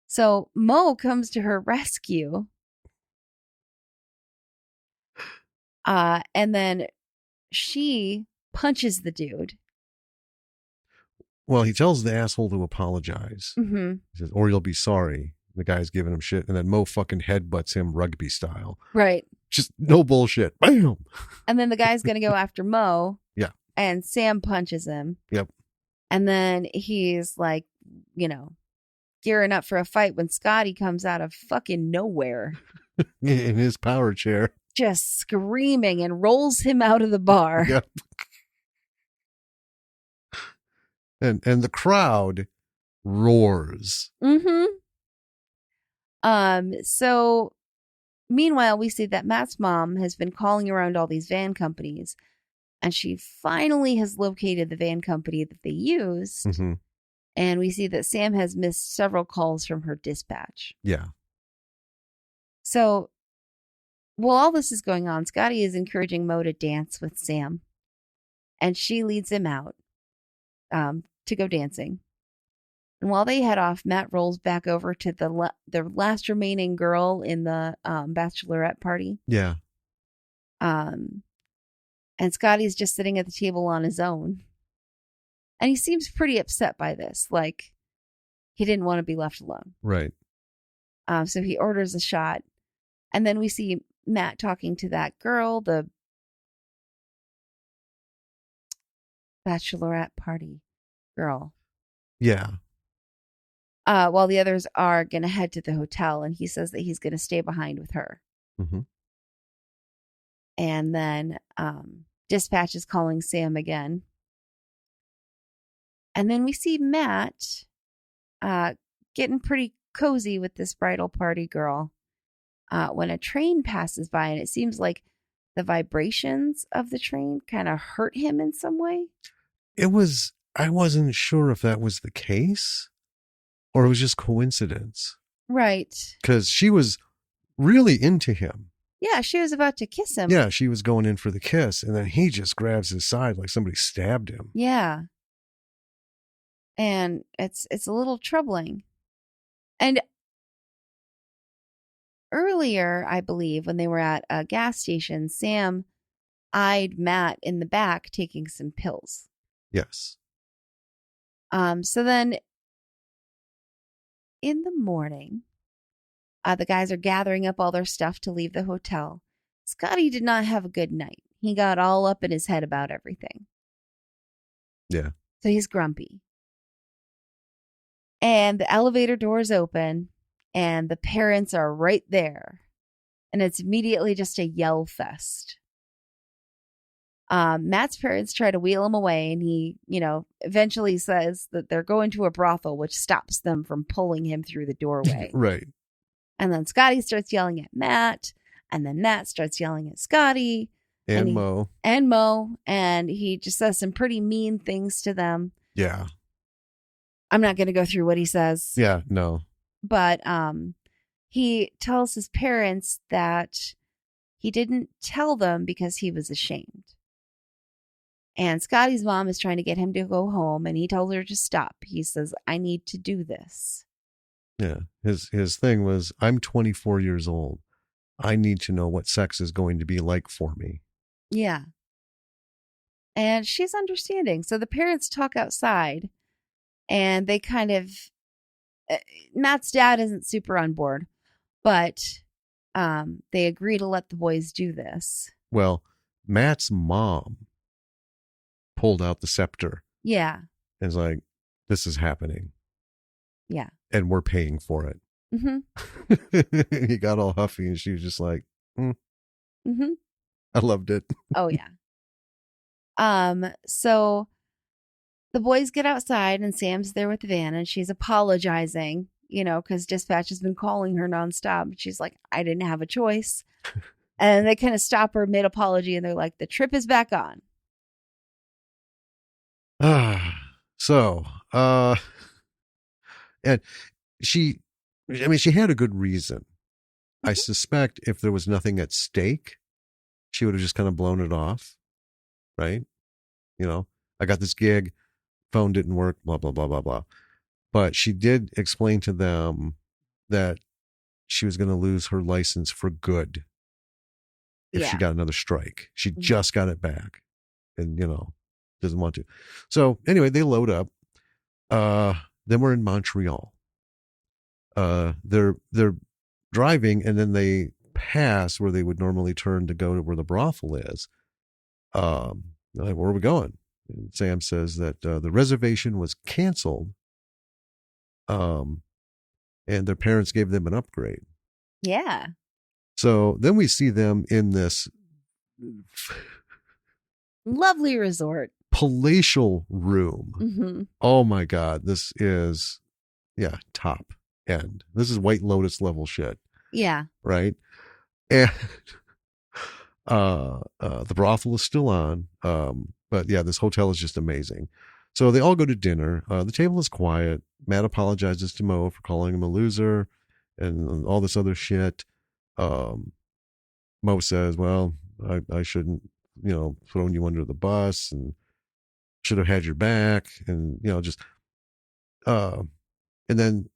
So Mo comes to her rescue. And then she punches the dude. Well, he tells the asshole to apologize. He says, or you'll be sorry. The guy's giving him shit. And then Mo fucking headbutts him rugby style. Right. Just no bullshit. Bam. And then the guy's going to go after Mo. Yeah. And Sam punches him. Yep. And then he's like, gearing up for a fight when Scotty comes out of fucking nowhere. In his power chair. Just screaming and rolls him out of the bar. Yep. And the crowd roars. So meanwhile, we see that Matt's mom has been calling around all these van companies, and she finally has located the van company that they used. And we see that Sam has missed several calls from her dispatch. Yeah. So while all this is going on, Scotty is encouraging Mo to dance with Sam, and she leads him out to go dancing. And while they head off, Matt rolls back over to the last remaining girl in the bachelorette party. Yeah. And Scotty's just sitting at the table on his own. And he seems pretty upset by this. Like, he didn't want to be left alone. Right. So he orders a shot. And then we see Matt talking to that girl, the bachelorette party girl. Yeah. While the others are going to head to the hotel, and he says that he's going to stay behind with her. And then dispatch is calling Sam again. And then we see Matt getting pretty cozy with this bridal party girl when a train passes by, and it seems like the vibrations of the train kind of hurt him in some way. I wasn't sure if that was the case or it was just coincidence. Right. Because she was really into him. Yeah, she was about to kiss him. Yeah, she was going in for the kiss, and then he just grabs his side like somebody stabbed him. Yeah. And it's a little troubling. And earlier, I believe, when they were at a gas station, Sam eyed Matt in the back taking some pills. Yes. So then in the morning, the guys are gathering up all their stuff to leave the hotel. Scotty did not have a good night. He got all up in his head about everything. Yeah. So he's grumpy. And the elevator doors open, and the parents are right there. And it's immediately just a yell fest. Matt's parents try to wheel him away, and he, eventually says that they're going to a brothel, which stops them from pulling him through the doorway. Right. And then Scotty starts yelling at Matt, and then Matt starts yelling at Scotty. And Mo. And Mo. And he just says some pretty mean things to them. Yeah. I'm not going to go through what he says. Yeah, no. But he tells his parents that he didn't tell them because he was ashamed. And Scotty's mom is trying to get him to go home, and he tells her to stop. He says, I need to do this. Yeah. His thing was, I'm 24 years old. I need to know what sex is going to be like for me. Yeah. And she's understanding. So the parents talk outside, and they kind of, Matt's dad isn't super on board, but they agree to let the boys do this. Well, Matt's mom pulled out the scepter. Yeah. And was like, this is happening. Yeah. And we're paying for it. Mm-hmm. He got all huffy, and she was just like, Mm-hmm. I loved it. Oh yeah. So the boys get outside and Sam's there with the van and she's apologizing, because dispatch has been calling her nonstop. She's like, I didn't have a choice. And they kind of stop her mid apology and they're like, the trip is back on. So, and she, I mean, she had a good reason. I suspect if there was nothing at stake, she would have just kind of blown it off, right? I got this gig, phone didn't work, blah, blah, blah, blah, blah. But she did explain to them that she was going to lose her license for good if she got another strike. She just got it back and, doesn't want to. So anyway, they load up. Then we're in Montreal. They're driving and then they pass where they would normally turn to go to where the brothel is. They're like, where are we going? And Sam says that the reservation was canceled. And their parents gave them an upgrade. Yeah. So then we see them in this lovely resort, palatial room. Mm-hmm. Oh my God. This is, top end. This is White Lotus level shit. Yeah. Right. And the brothel is still on. But yeah, this hotel is just amazing. So they all go to dinner. The table is quiet. Matt apologizes to Mo for calling him a loser and all this other shit. Mo says, well, I shouldn't, thrown you under the bus and should have had your back. And, and then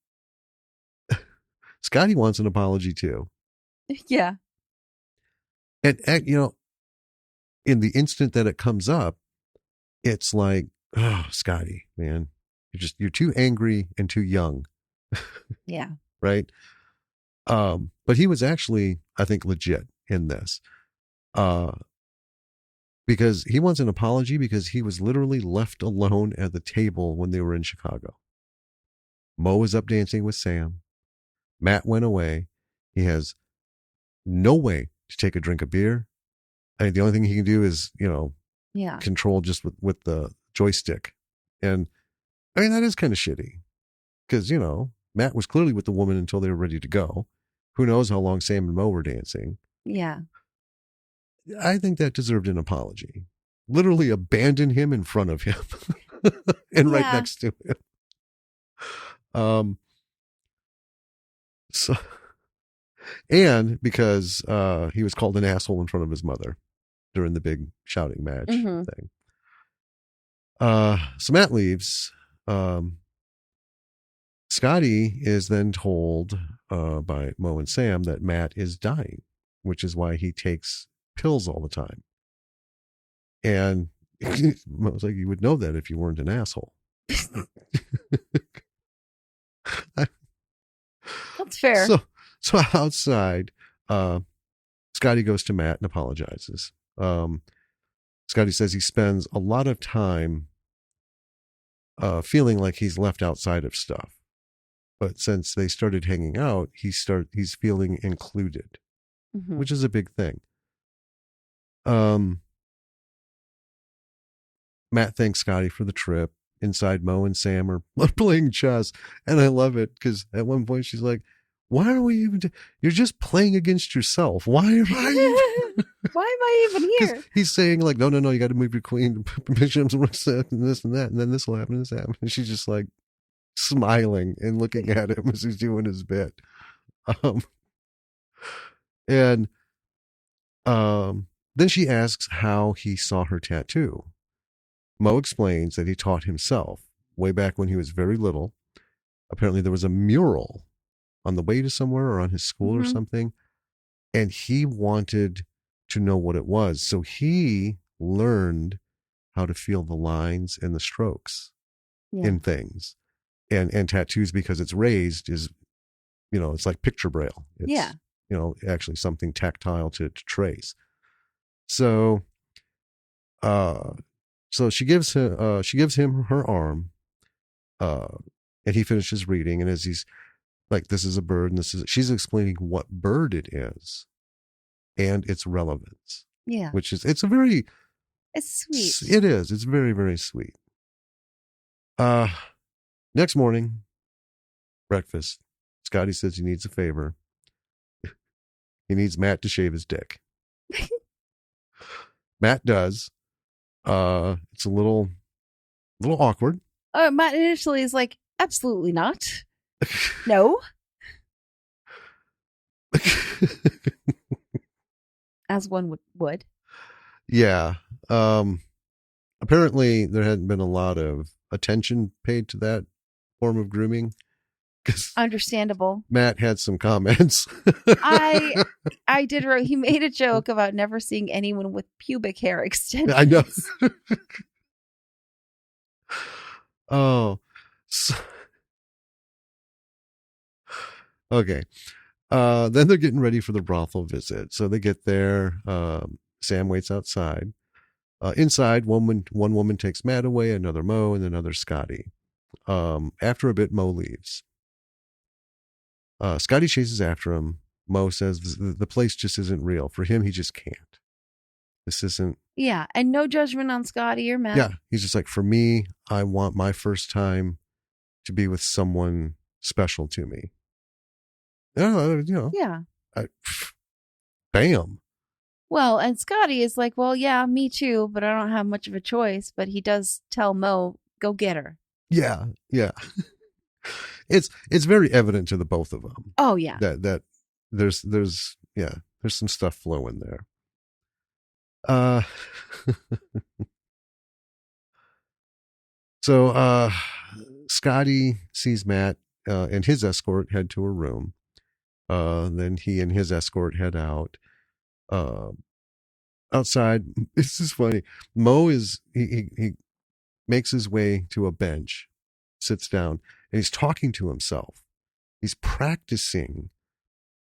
Scotty wants an apology too. Yeah. And, in the instant that it comes up, it's like, oh, Scotty, man, you're too angry and too young. Yeah. Right. But he was actually, I think, legit in this. Because he wants an apology because he was literally left alone at the table when they were in Chicago. Mo was up dancing with Sam. Matt went away. He has no way to take a drink of beer. I mean, the only thing he can do is, control just with the joystick. And I mean, that is kind of shitty because, Matt was clearly with the woman until they were ready to go. Who knows how long Sam and Mo were dancing. Yeah. I think that deserved an apology. Literally abandon him in front of him and right next to him. So, and because he was called an asshole in front of his mother during the big shouting match thing. So Matt leaves. Scotty is then told by Mo and Sam that Matt is dying, which is why he takes pills all the time. And I was like, you would know that if you weren't an asshole. That's fair. So outside, Scotty goes to Matt and apologizes. Scotty says he spends a lot of time feeling like he's left outside of stuff. But since they started hanging out, he's feeling included, which is a big thing. Matt thanks Scotty for the trip. Inside, Mo and Sam are playing chess. And I love it because at one point she's like, why are we even, you're just playing against yourself. Why am I even here? He's saying like, no, you got to move your queen, and this and that, and then this will happen, And she's just like smiling and looking at him as he's doing his bit. Then she asks how he saw her tattoo. Mo explains that he taught himself way back when he was very little. Apparently there was a mural on the way to somewhere or on his school or something. And he wanted to know what it was. So he learned how to feel the lines and the strokes in things. And tattoos, because it's raised, is, it's like picture braille. It's, actually something tactile to trace. So, she gives him her arm, and he finishes reading. And as he's Like, this is a bird, and she's explaining what bird it is and its relevance. Yeah. Which is, it's sweet. It is. It's very, very sweet. Next morning, breakfast. Scotty says he needs a favor. He needs Matt to shave his dick. Matt does. It's a little awkward. Matt initially is like, absolutely not. No. As one would. Yeah. Apparently there hadn't been a lot of attention paid to that form of grooming. Understandable. Matt had some comments. I did wrote, he made a joke about never seeing anyone with pubic hair extensions. I know. Oh. Okay. Then they're getting ready for the brothel visit. So they get there. Sam waits outside. Inside, one woman takes Matt away, another Mo, and another Scotty. After a bit, Mo leaves. Scotty chases after him. Mo says the place just isn't real. For him, he just can't. This isn't. Yeah, and no judgment on Scotty or Matt. Yeah, he's just like, for me, I want my first time to be with someone special to me. Yeah. Bam. Well, and Scotty is like, well, yeah, me too, but I don't have much of a choice. But he does tell Mo, go get her. Yeah. It's very evident to the both of them. Oh yeah. That there's some stuff flowing there. So Scotty sees Matt and his escort head to a room. Then he and his escort head out. Outside, this is funny. Mo is he makes his way to a bench, sits down, and he's talking to himself. He's practicing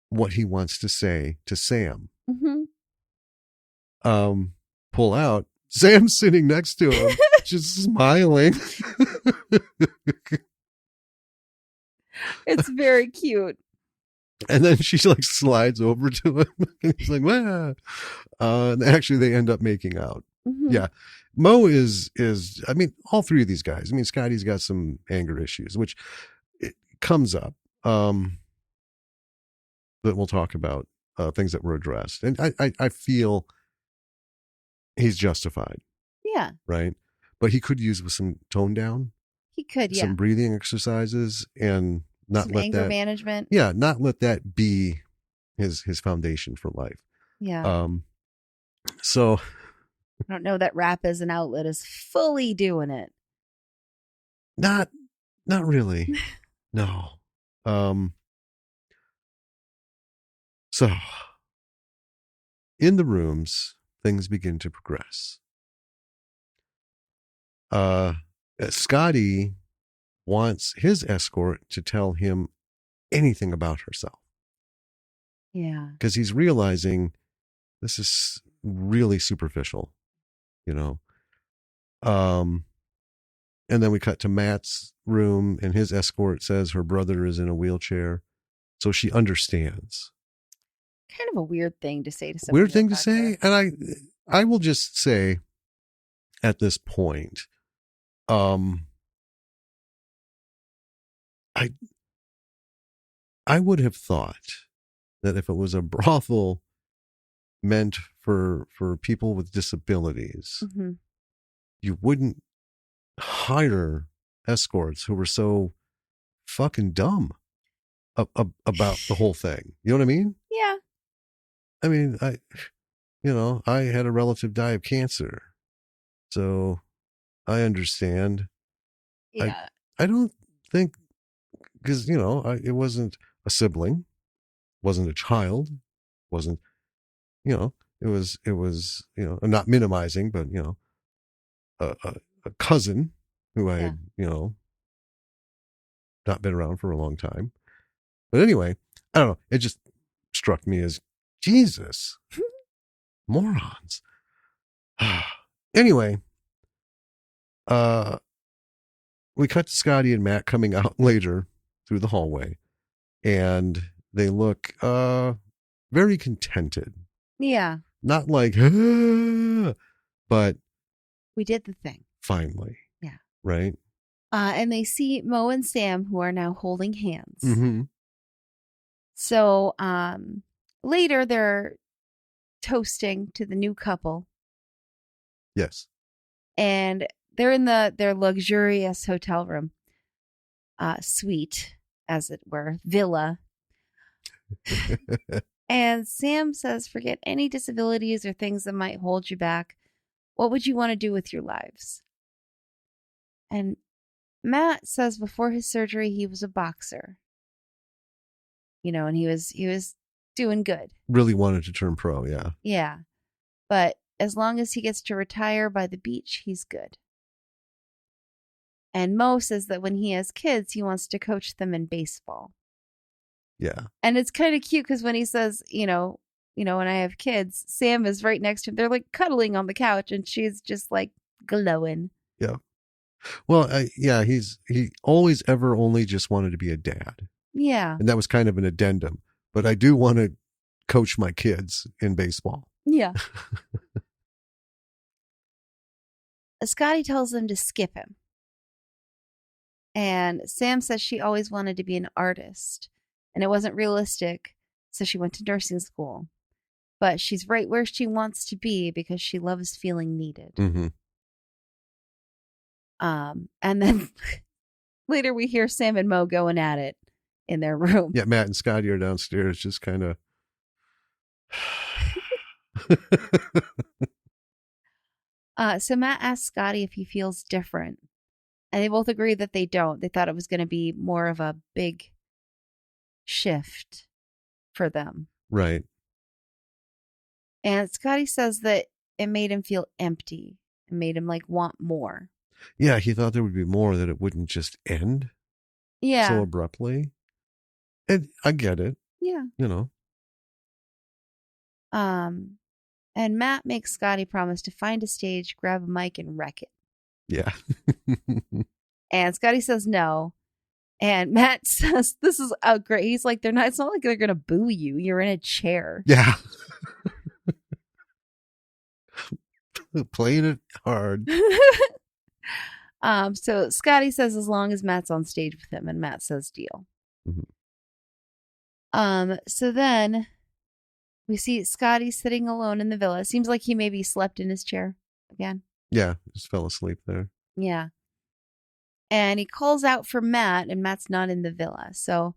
what he wants to say to Sam. Mm-hmm. Pull out. Sam's sitting next to him, just smiling. It's very cute. And then she like slides over to him. And he's like, "Wah." And actually, they end up making out. Mm-hmm. Yeah. Mo is, I mean, all three of these guys. I mean, Scotty's got some anger issues, which it comes up. But we'll talk about things that were addressed. And I feel he's justified. Yeah. Right. But he could use with some tone down. He could, yeah. Some breathing exercises and not some let anger that management. Yeah, not let that be his foundation for life. Yeah. So I don't know that rap as an outlet is fully doing it. Not really. No. So in the rooms, things begin to progress. Scotty wants his escort to tell him anything about herself. Yeah. Because he's realizing this is really superficial, you know. And then we cut to Matt's room, and his escort says her brother is in a wheelchair. So she understands. Kind of a weird thing to say to someone. Weird thing to say. And I will just say at this point, I would have thought that if it was a brothel meant for people with disabilities, mm-hmm. you wouldn't hire escorts who were so fucking dumb about the whole thing. You know what I mean? Yeah. I mean, I had a relative die of cancer, so I understand. Yeah. I don't think, because, it wasn't a sibling, wasn't a child, wasn't, it was, I'm not minimizing, but, a cousin who I had, not been around for a long time. But anyway, I don't know. It just struck me as, Jesus, morons. Anyway, we cut to Scotty and Matt coming out later through the hallway. and they look very contented. Yeah. Not like, but We did the thing. finally. Yeah. Right? And they see Mo and Sam, who are now holding hands. Mm-hmm. So later they're toasting to the new couple. Yes. And they're in their luxurious hotel room, suite, as it were, villa. And Sam says, forget any disabilities or things that might hold you back. What would you want to do with your lives? And Matt says before his surgery, he was a boxer. And he was doing good. Really wanted to turn pro, yeah. Yeah. But as long as he gets to retire by the beach, he's good. And Mo says that when he has kids, he wants to coach them in baseball. Yeah. And it's kind of cute because when he says, when I have kids, Sam is right next to him. They're like cuddling on the couch and she's just like glowing. Yeah. Well, he always ever only just wanted to be a dad. Yeah. And that was kind of an addendum. But I do want to coach my kids in baseball. Yeah. Scotty tells them to skip him. And Sam says she always wanted to be an artist. And it wasn't realistic, so she went to nursing school. But she's right where she wants to be because she loves feeling needed. Mm-hmm. And then later we hear Sam and Mo going at it in their room. Yeah, Matt and Scotty are downstairs just kind of... So Matt asks Scotty if he feels different. And they both agree that they don't. They thought it was going to be more of a big shift for them. Right. And Scotty says that it made him feel empty. It made him want more. Yeah, he thought there would be more, that it wouldn't just end so abruptly. And I get it. Yeah. And Matt makes Scotty promise to find a stage, grab a mic, and wreck it. Yeah. And Scotty says no. And Matt says, this is great. He's like, it's not like they're going to boo you. You're in a chair. Yeah. Playing it hard. So Scotty says as long as Matt's on stage with him, and Matt says deal. Mm-hmm. So then we see Scotty sitting alone in the villa. It seems like he maybe slept in his chair again. Yeah, just fell asleep there. Yeah. And he calls out for Matt, and Matt's not in the villa. So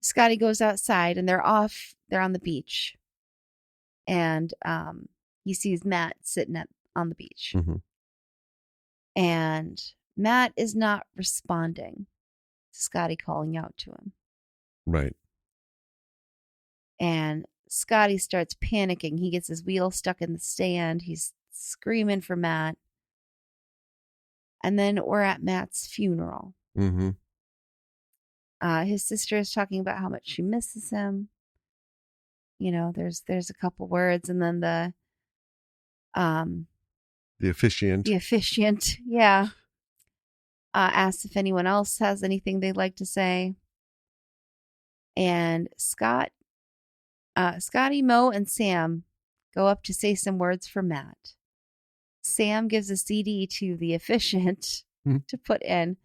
Scotty goes outside, and they're on the beach. And he sees Matt sitting on the beach. Mm-hmm. And Matt is not responding to Scotty calling out to him. Right. And Scotty starts panicking. He gets his wheel stuck in the stand. He's screaming for Matt. And then we're at Matt's funeral. Mm-hmm. His sister is talking about how much she misses him. There's a couple words, and then the officiant. Yeah. Asks if anyone else has anything they'd like to say. And Scotty, Mo, and Sam go up to say some words for Matt. Sam gives a CD to the officiant to put in.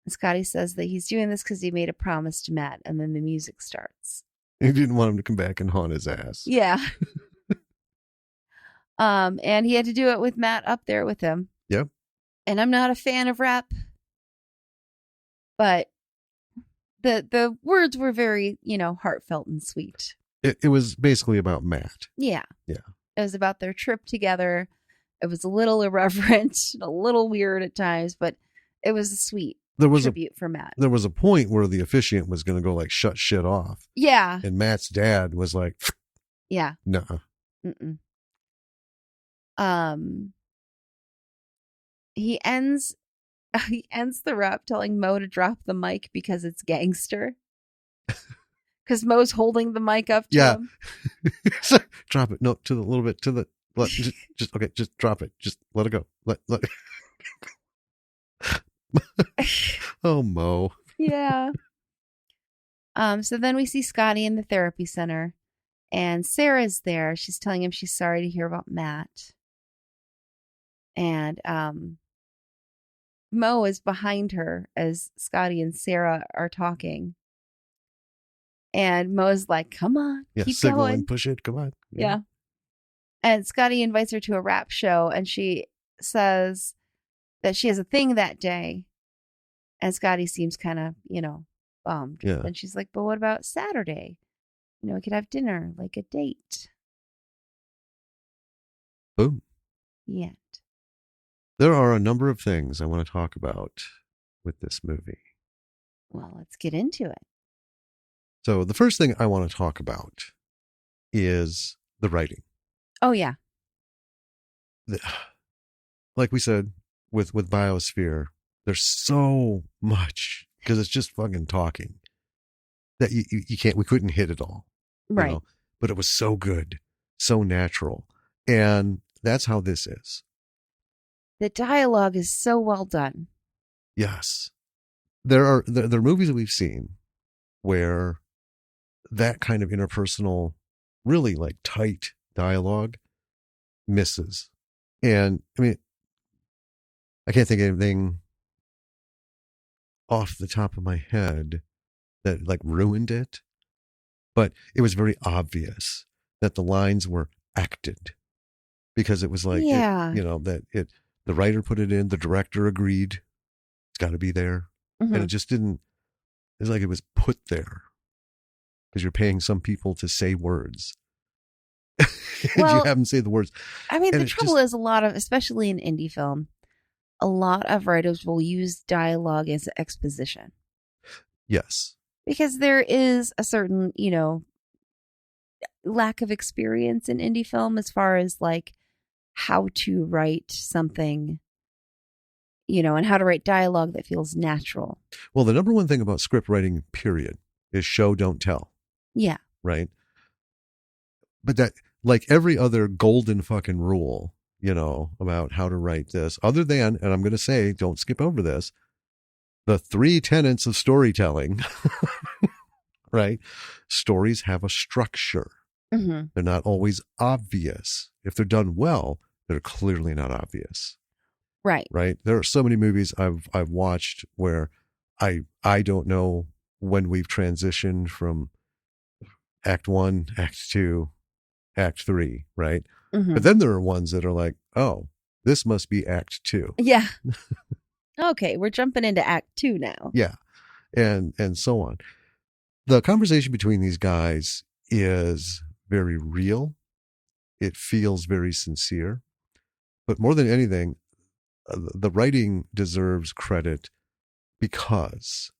And Scotty says that he's doing this because he made a promise to Matt, and then the music starts. He didn't want him to come back and haunt his ass. Yeah. And he had to do it with Matt up there with him. Yep. And I'm not a fan of rap, but the words were very, heartfelt and sweet. It was basically about Matt. Yeah. Yeah. It was about their trip together. It was a little irreverent, a little weird at times, but it was a sweet tribute for Matt. There was a point where the officiant was going to go shut shit off. Yeah. And Matt's dad was like, yeah. Nuh-uh. Mm-mm. He ends the rap telling Mo to drop the mic because it's gangster. Because Mo's holding the mic up to him. Drop it. No, to the little bit to the just drop it. Just let it go. Let Oh, Mo. Yeah. So then we see Scotty in the therapy center, and Sarah's there. She's telling him she's sorry to hear about Matt. And Mo is behind her as Scotty and Sarah are talking. And Mo's like, come on, keep signaling, going. Push it, come on. Yeah. And Scotty invites her to a rap show, and she says that she has a thing that day. And Scotty seems kind of, bummed. Yeah. And she's like, but what about Saturday? We could have dinner, like a date. Boom. Yet. There are a number of things I want to talk about with this movie. Well, let's get into it. So the first thing I want to talk about is the writing. Oh, yeah. Like we said, with Biosphere, there's so much, because it's just fucking talking, that we couldn't hit it all. Right. But it was so good, so natural. And that's how this is. The dialogue is so well done. Yes. There are movies that we've seen where that kind of interpersonal, really like tight dialogue misses. And I mean, I can't think of anything off the top of my head that like ruined it, but it was very obvious that the lines were acted, because it was like, the writer put it in, the director agreed, it's got to be there. Mm-hmm. And it just didn't, it's like it was put there because you're paying some people to say words. And you have them say the words. I mean, the trouble is especially in indie film, a lot of writers will use dialogue as exposition. Yes. Because there is a certain, lack of experience in indie film as far as like how to write something, and how to write dialogue that feels natural. Well, the number one thing about script writing, period, is show, don't tell. Yeah. Right. But that, like every other golden fucking rule, about how to write this, other than, and I'm going to say, don't skip over this, the 3 tenets of storytelling, right? Stories have a structure. Mm-hmm. They're not always obvious. If they're done well, they're clearly not obvious. Right. Right. There are so many movies I've watched where I don't know when we've transitioned from act 1, act 2, act 3, right? Mm-hmm. But then there are ones that are like, oh, this must be act 2. Yeah. Okay, we're jumping into act 2 now. Yeah. And so on. The conversation between these guys is very real. It feels very sincere. But more than anything, the writing deserves credit because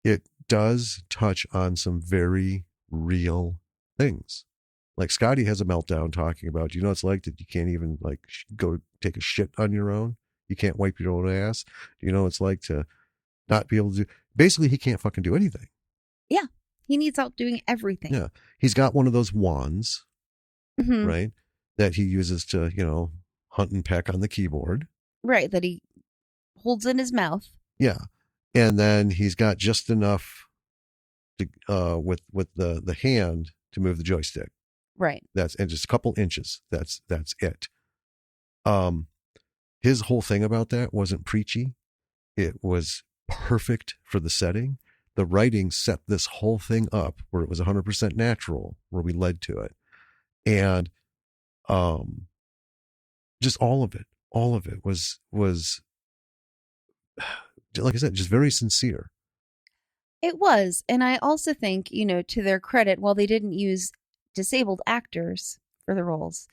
it does touch on some very real things. Like Scotty has a meltdown talking about, it's like that you can't even like go take a shit on your own. You can't wipe your own ass. It's like to not be able to do, basically he can't fucking do anything. Yeah. He needs help doing everything. Yeah. He's got one of those wands, mm-hmm. right? That he uses to, hunt and peck on the keyboard. Right. That he holds in his mouth. Yeah. And then he's got just enough to, with the hand to move the joystick. Right. And just a couple inches. That's it. His whole thing about that wasn't preachy. It was perfect for the setting. The writing set this whole thing up where it was 100% natural, where we led to it. And, just all of it was, like I said, just very sincere. It was. And I also think, to their credit, while they didn't use disabled actors for the roles,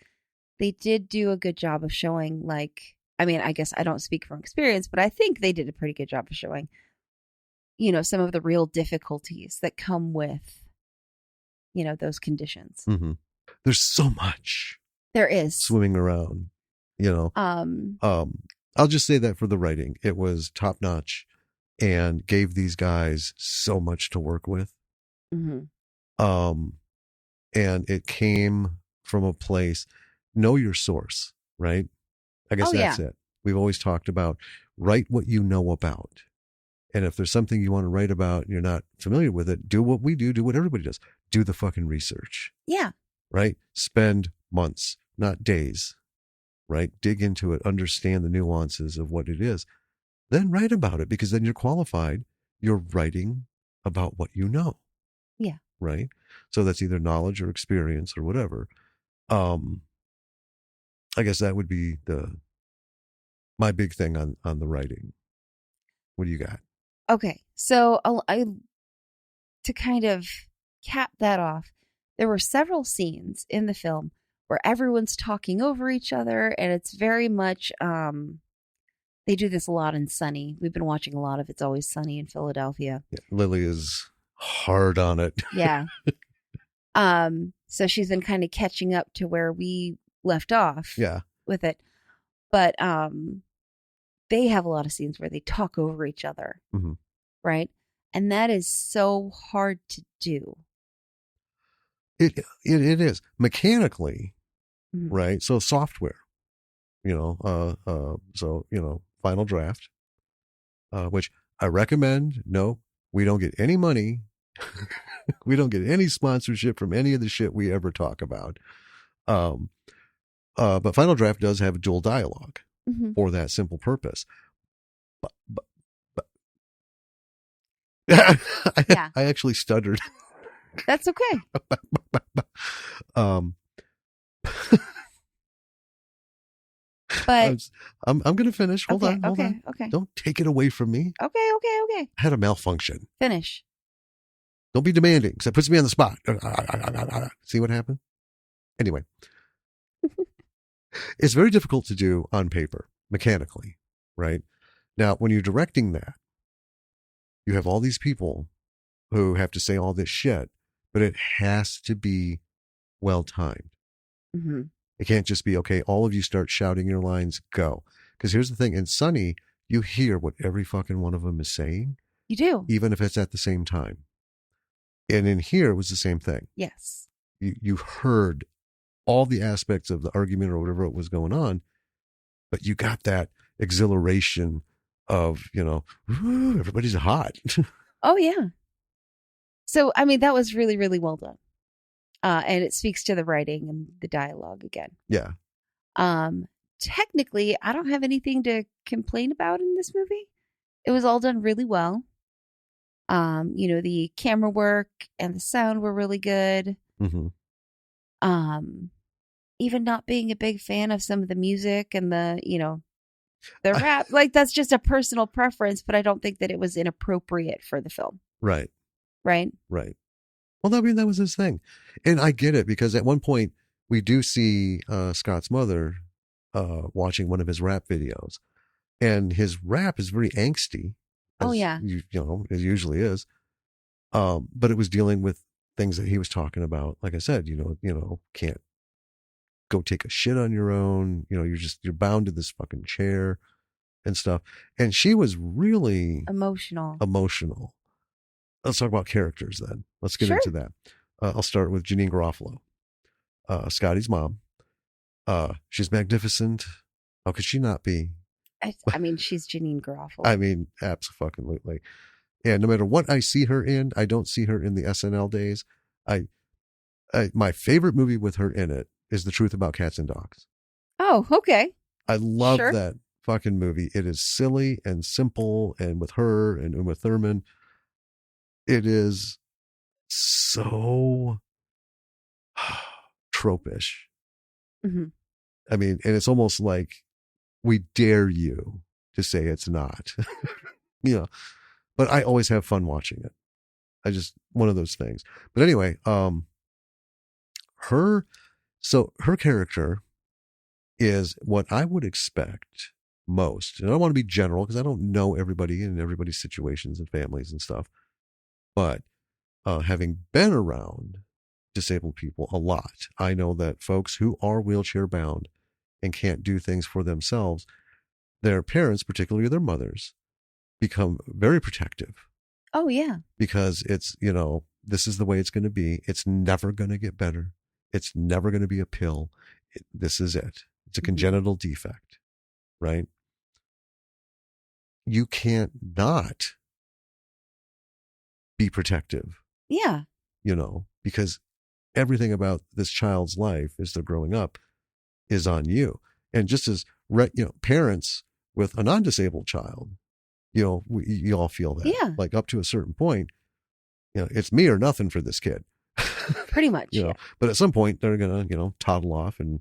they did do a good job of showing, like, I mean, I guess I don't speak from experience, but I think they did a pretty good job of showing, some of the real difficulties that come with, those conditions. Mm-hmm. There's so much. There is. Swimming around, I'll just say that for the writing, it was top notch and gave these guys so much to work with. Mm-hmm. And it came from a place, know your source, right? I guess that's it. We've always talked about write what you know about. And if there's something you want to write about and you're not familiar with it, do what we do what everybody does. Do the fucking research. Yeah. Right? Spend months, not days. Right? Dig into it, understand the nuances of what it is. Then write about it, because then you're qualified. You're writing about what you know. Yeah. Right? So that's either knowledge or experience or whatever. I guess that would be my big thing on the writing. What do you got? Okay. So to kind of cap that off, there were several scenes in the film where everyone's talking over each other, and it's very much they do this a lot in Sunny. We've been watching a lot of It's Always Sunny in Philadelphia. Yeah, Lily is hard on it. Yeah. So she's been kind of catching up to where we left off. Yeah. With it. But they have a lot of scenes where they talk over each other. Mm-hmm. Right? And that is so hard to do. It is mechanically, Mm-hmm. right? So software, Final Draft, which I recommend. No, we don't get any money. We don't get any sponsorship from any of the shit we ever talk about. But Final Draft does have dual dialogue Mm-hmm. for that simple purpose. But I actually stuttered. That's okay. But I'm going to finish. Hold on. Okay. Don't take it away from me. Okay. I had a malfunction. Finish. Don't be demanding, because that puts me on the spot. See what happened? Anyway. It's very difficult to do on paper, mechanically, right? Now, when you're directing that, you have all these people who have to say all this shit, but it has to be well-timed. Mm-hmm. It can't just be, okay, all of you start shouting your lines, go. Because here's the thing, in Sunny, you hear what every fucking one of them is saying. You do. Even if it's at the same time. And in here, it was the same thing. Yes. You heard all the aspects of the argument or whatever it was going on, but you got that exhilaration of, ooh, everybody's hot. Oh, yeah. So, I mean, that was really, really well done. And it speaks to the writing and the dialogue again. Yeah. Technically, I don't have anything to complain about in this movie. It was all done really well. The camera work and the sound were really good. Mm-hmm. Even not being a big fan of some of the music and the rap, like that's just a personal preference, but I don't think that it was inappropriate for the film. Right. Right. Well, I mean, that was his thing. And I get it, because at one point we do see Scott's mother watching one of his rap videos, and his rap is very angsty. Oh, yeah. It usually is. But it was dealing with things that he was talking about. Like I said, can't go take a shit on your own. You're bound to this fucking chair and stuff. And she was really emotional. Let's talk about characters then. Let's get into that. I'll start with Janine Garofalo, Scotty's mom. She's magnificent. How could she not be? I mean, she's Janine Garofalo. I mean, absolutely. And no matter what I see her in, I don't see her in the SNL days. My favorite movie with her in it is The Truth About Cats and Dogs. Oh, okay. I love that fucking movie. It is silly and simple, and with her and Uma Thurman, it is so tropish. Mm-hmm. I mean, and it's almost like we dare you to say it's not. But I always have fun watching it. One of those things. But anyway, her character is what I would expect most. And I don't want to be general, because I don't know everybody and everybody's situations and families and stuff. But having been around disabled people a lot, I know that folks who are wheelchair bound and can't do things for themselves, their parents, particularly their mothers, become very protective. Oh, yeah. Because it's, this is the way it's going to be. It's never going to get better. It's never going to be a pill. This is it. It's a congenital defect, right? You can't not be protective, Yeah. because everything about this child's life as they're growing up is on you. And just as parents with a non-disabled child, you all feel that. Yeah. Like up to a certain point, it's me or nothing for this kid. Pretty much. Yeah. But at some point they're gonna, toddle off and,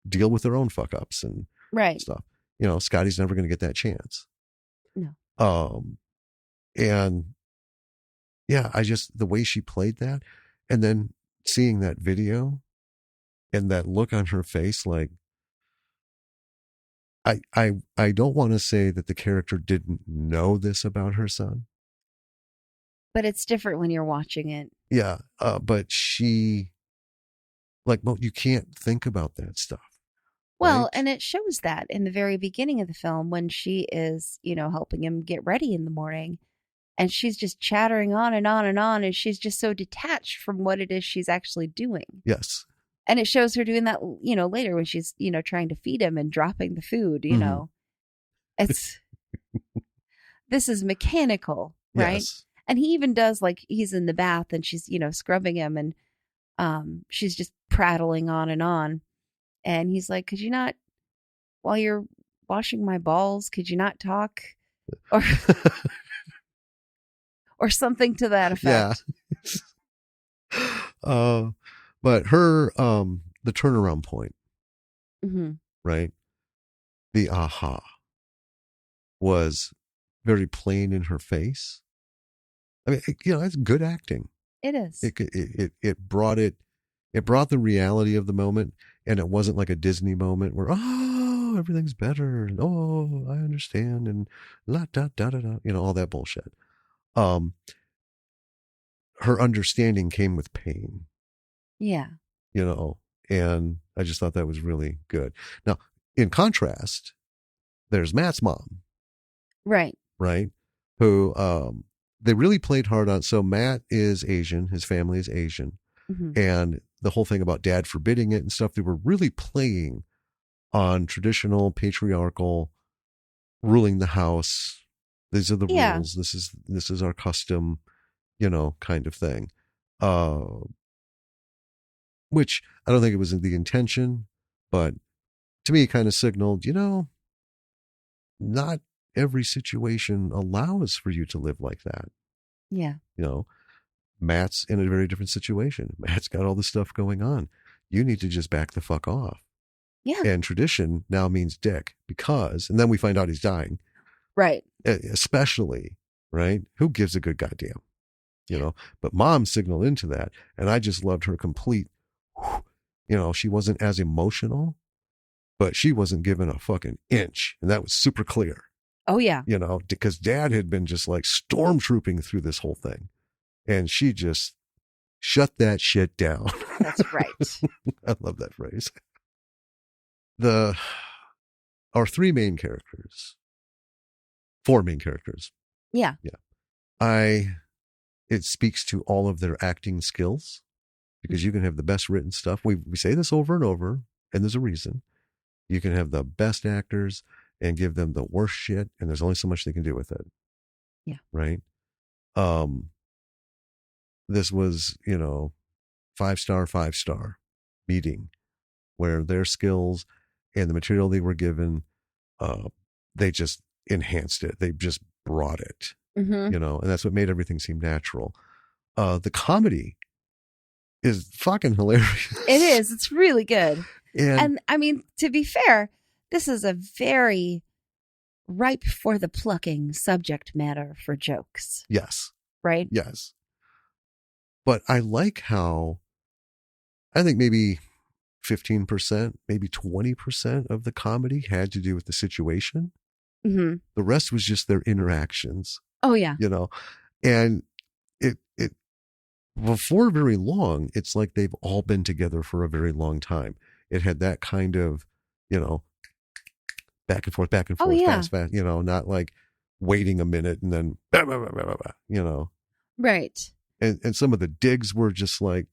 deal with their own fuck ups and right. stuff. Scotty's never gonna get that chance. No. And yeah, the way she played that, and then seeing that video and that look on her face, like, I don't want to say that the character didn't know this about her son. But it's different when you're watching it. Yeah. But she, like, well, you can't think about that stuff. Well, right? And it shows that in the very beginning of the film when she is, helping him get ready in the morning. And she's just chattering on and on and on. And she's just so detached from what it is she's actually doing. Yes. And it shows her doing that, later when she's, trying to feed him and dropping the food, Mm-hmm. It's, this is mechanical, right? Yes. And he even does, like, he's in the bath and she's, scrubbing him and she's just prattling on. And he's like, could you not, while you're washing my balls, could you not talk? Or something to that effect. Yeah. But her, the turnaround point, mm-hmm. right? The aha was very plain in her face. I mean, it's good acting. It is. It brought the reality of the moment, and it wasn't like a Disney moment where, oh, everything's better, and oh, I understand, and la da da da da, all that bullshit. Her understanding came with pain. Yeah. And I just thought that was really good. Now, in contrast, there's Matt's mom. Right. Right. Who, they really played hard on. So Matt is Asian. His family is Asian. Mm-hmm. And the whole thing about dad forbidding it and stuff, they were really playing on traditional patriarchal ruling the house. These are the rules. This is our custom, kind of thing. Which I don't think it was the intention, but to me it kind of signaled, not every situation allows for you to live like that. Yeah. Matt's in a very different situation. Matt's got all this stuff going on. You need to just back the fuck off. Yeah. And tradition now means dick because, and then we find out he's dying. Right. Especially, right? Who gives a good goddamn? But mom signaled into that. And I just loved her complete, she wasn't as emotional, but she wasn't given a fucking inch. And that was super clear. Oh, yeah. Because dad had been just like stormtrooping through this whole thing. And she just shut that shit down. That's right. I love that phrase. Our four main characters. Yeah. Yeah. It speaks to all of their acting skills because you can have the best written stuff. We say this over and over, and there's a reason. You can have the best actors and give them the worst shit, and there's only so much they can do with it. Yeah. Right? This was, 5-star meeting where their skills and the material they were given, they just enhanced it. They just brought it, mm-hmm. And that's what made everything seem natural. The comedy is fucking hilarious. It is. It's really good. And I mean, to be fair, this is a very ripe for the plucking subject matter for jokes. Yes. Right? Yes. But I like how I think maybe 15%, maybe 20% of the comedy had to do with the situation. Mm-hmm. The rest was just their interactions. Oh, yeah. And it before very long, it's like they've all been together for a very long time. It had that kind of, back and forth, oh, yeah. fast, not like waiting a minute and then, blah, blah, blah, blah, blah, Right. And some of the digs were just like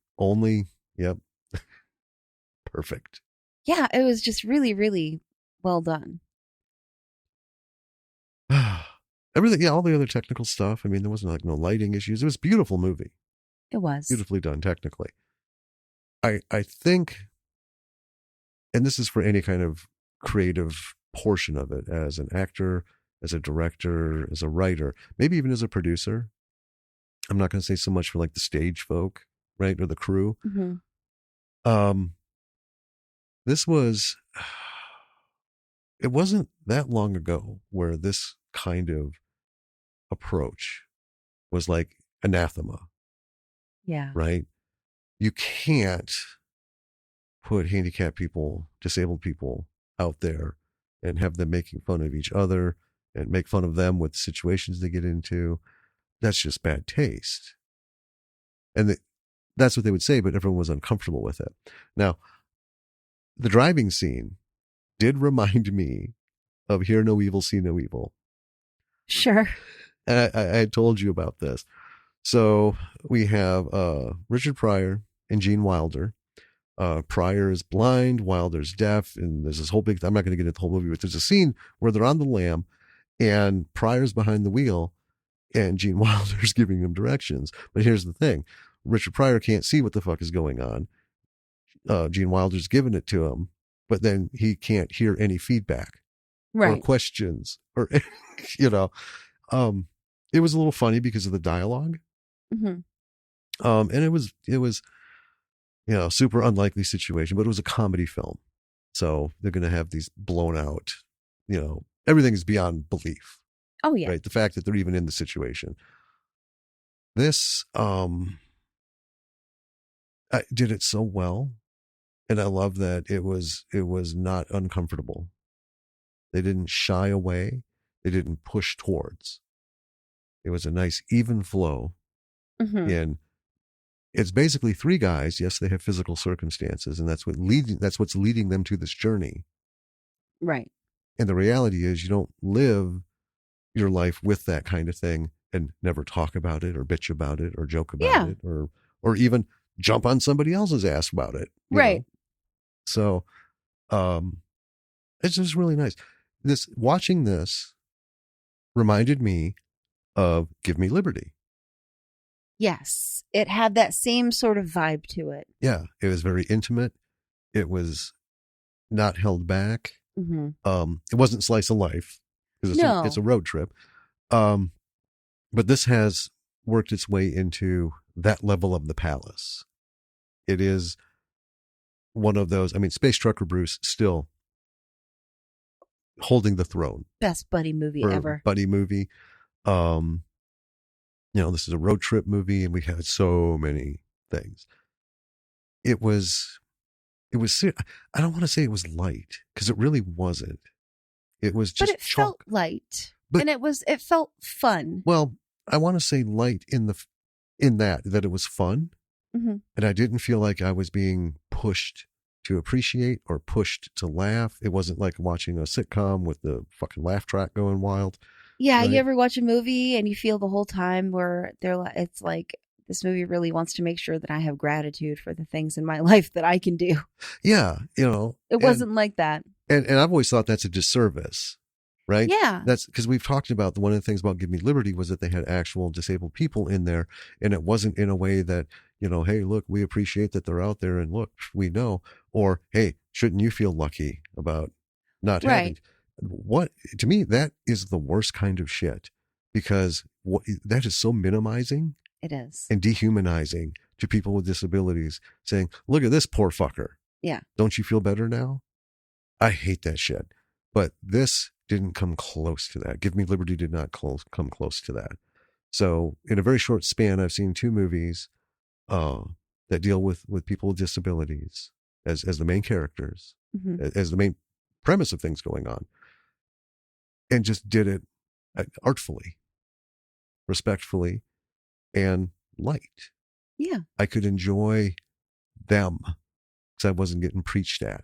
yep, perfect. Yeah, it was just really, really well done. everything, yeah, all the other technical stuff. I mean, there wasn't like no lighting issues. It was a beautiful movie, It was. beautifully done technically. I think, and this is for any kind of creative portion of it, as an actor, as a director, as a writer, maybe even as a producer. I'm not going to say so much for like the stage folk, right, or the crew. Hmm. Um, this was, it wasn't that long ago where this kind of approach was like anathema, Yeah. right? You can't put handicapped people, disabled people out there and have them making fun of each other and make fun of them with situations they get into. That's just bad taste. And that's what they would say, but everyone was uncomfortable with it. Now, the driving scene did remind me of Hear No Evil, See No Evil. Sure. And I had told you about this. So we have Richard Pryor and Gene Wilder. Pryor is blind, Wilder's deaf, and there's this whole big, I'm not going to get into the whole movie, but there's a scene where they're on the lam and Pryor's behind the wheel and Gene Wilder's giving him directions. But here's the thing. Richard Pryor can't see what the fuck is going on. Gene Wilder's giving it to him, but then he can't hear any feedback or questions or, you know, it was a little funny because of the dialogue. Mm-hmm. And it was, super unlikely situation, but it was a comedy film. So they're going to have these blown out, everything is beyond belief. Oh yeah. Right. The fact that they're even in the situation. This, I did it so well. And I love that it was not uncomfortable. They didn't shy away. They didn't push towards. It was a nice even flow. Mm-hmm. And it's basically three guys. Yes, they have physical circumstances, and that's what's leading them to this journey. Right. And the reality is you don't live your life with that kind of thing and never talk about it or bitch about it or joke about it or even jump on somebody else's ass about it. Right. Know? So it's just really nice. Watching this reminded me of Give Me Liberty. Yes. It had that same sort of vibe to it. Yeah. It was very intimate. It was not held back. Mm-hmm. It wasn't slice of life because it's a road trip. But this has worked its way into that level of the palace. It is one of those, Space Trucker Bruce still holding the throne. Best buddy movie ever. Buddy movie. This is a road trip movie and we had so many things. It was, I don't want to say it was light because it really wasn't. It was just, but it felt light and it felt fun. Well, I want to say light in that it was fun. Mm-hmm. And I didn't feel like I was being pushed to appreciate or pushed to laugh. It wasn't like watching a sitcom with the fucking laugh track going wild. Yeah. Right? You ever watch a movie and you feel the whole time where it's like, this movie really wants to make sure that I have gratitude for the things in my life that I can do. Yeah. It wasn't like that. And I've always thought that's a disservice, right? Yeah. That's because we've talked about one of the things about Give Me Liberty was that they had actual disabled people in there. And it wasn't in a way that, hey, look, we appreciate that they're out there and look, we know. Or, hey, shouldn't you feel lucky about not having. What, to me, that is the worst kind of shit because that is so minimizing. It is. And dehumanizing to people with disabilities, saying, look at this poor fucker. Yeah. Don't you feel better now? I hate that shit. But this didn't come close to that. Give Me Liberty did not come close to that. So in a very short span, I've seen two movies that deal with people with disabilities as the main characters, mm-hmm. as the main premise of things going on. And just did it artfully, respectfully, and light. Yeah. I could enjoy them because I wasn't getting preached at.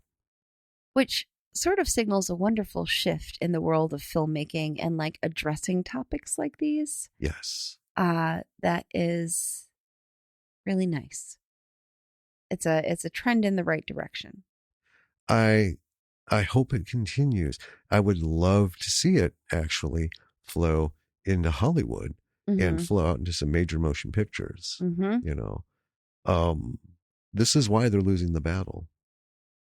Which sort of signals a wonderful shift in the world of filmmaking and like addressing topics like these. Yes. That is really nice. It's a trend in the right direction. I hope it continues. I would love to see it actually flow into Hollywood Mm-hmm. and flow out into some major motion pictures. Mm-hmm. You know, this is why they're losing the battle.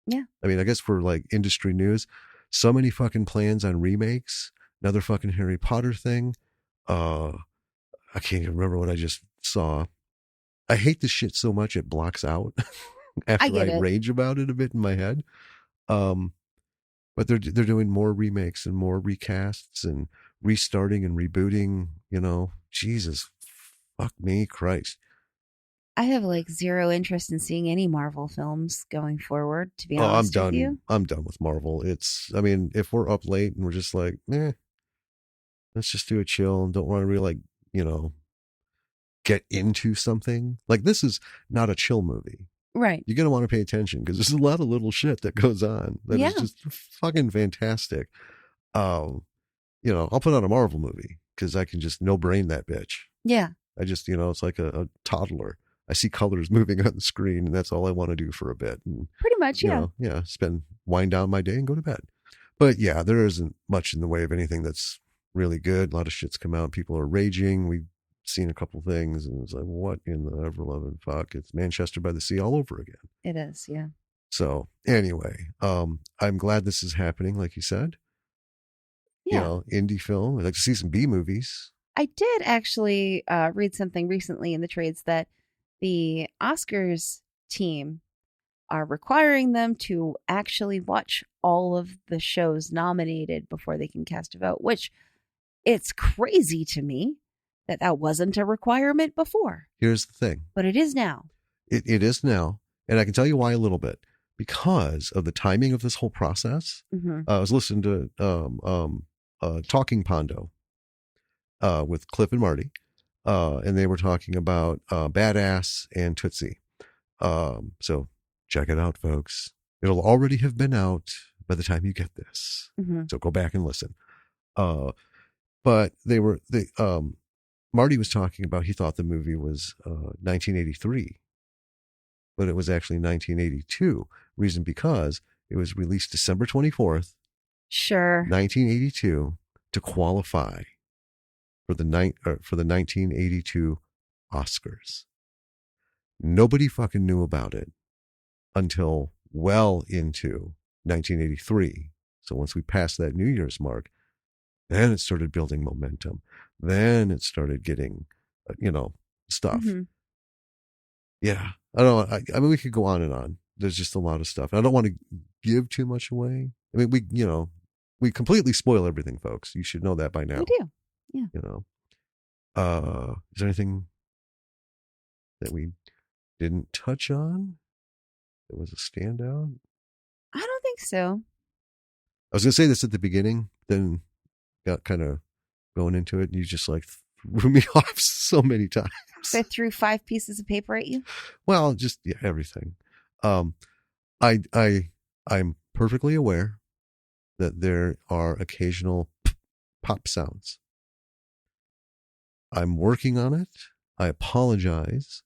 Yeah. I mean, I guess for like industry news, so many fucking plans on remakes. Another fucking Harry Potter thing. I can't even remember what I just saw. I hate this shit so much it blocks out after I rage about it a bit in my head. But they're doing more remakes and more recasts and restarting and rebooting. You know, Jesus, fuck me, Christ. I have like zero interest in seeing any Marvel films going forward, to be honest with you. I'm done with Marvel. I mean, if we're up late and we're just like, let's just do a chill and don't want to really like, you know, get into something. Like this is not a chill movie. Right. You're going to want to pay attention because there's a lot of little shit that goes on that is just fucking fantastic. You know, I'll put on a Marvel movie because I can just no brain that bitch. Yeah. I just, you know, it's like a toddler. I see colors moving on the screen and that's all I want to do for a bit. And, pretty much, yeah. You know, wind down my day and go to bed. But yeah, there isn't much in the way of anything that's really good. A lot of shit's come out. People are raging. We've seen a couple things and it's like, what in the ever loving fuck? It's Manchester by the Sea all over again. It is, yeah. So anyway, I'm glad this is happening, like you said. Yeah. You know, indie film. I'd like to see some B movies. I did actually read something recently in the trades that the Oscars team are requiring them to actually watch all of the shows nominated before they can cast a vote, which it's crazy to me that wasn't a requirement before. Here's the thing. But it is now. It is now. And I can tell you why a little bit. Because of the timing of this whole process. Mm-hmm. I was listening to Talking Pondo with Cliff and Marty. And they were talking about Badass and Tootsie. So check it out, folks. It'll already have been out by the time you get this. Mm-hmm. So go back and listen. But Marty was talking about, he thought the movie was 1983, but it was actually 1982. Reason because it was released December 24th, 1982, to qualify for the 1982 Oscars. Nobody fucking knew about it until well into 1983. So once we passed that New Year's mark, then it started building momentum. Then it started getting, stuff. Mm-hmm. Yeah. I don't know. I mean, we could go on and on. There's just a lot of stuff. I don't want to give too much away. I mean, we completely spoil everything, folks. You should know that by now. We do. Yeah. You know, is there anything that we didn't touch on that was a standout? I don't think so. I was going to say this at the beginning, then got kind of going into it, and you just like threw me off so many times. So I threw 5 pieces of paper at you? Well, just everything. I'm perfectly aware that there are occasional pop sounds. I'm working on it. I apologize.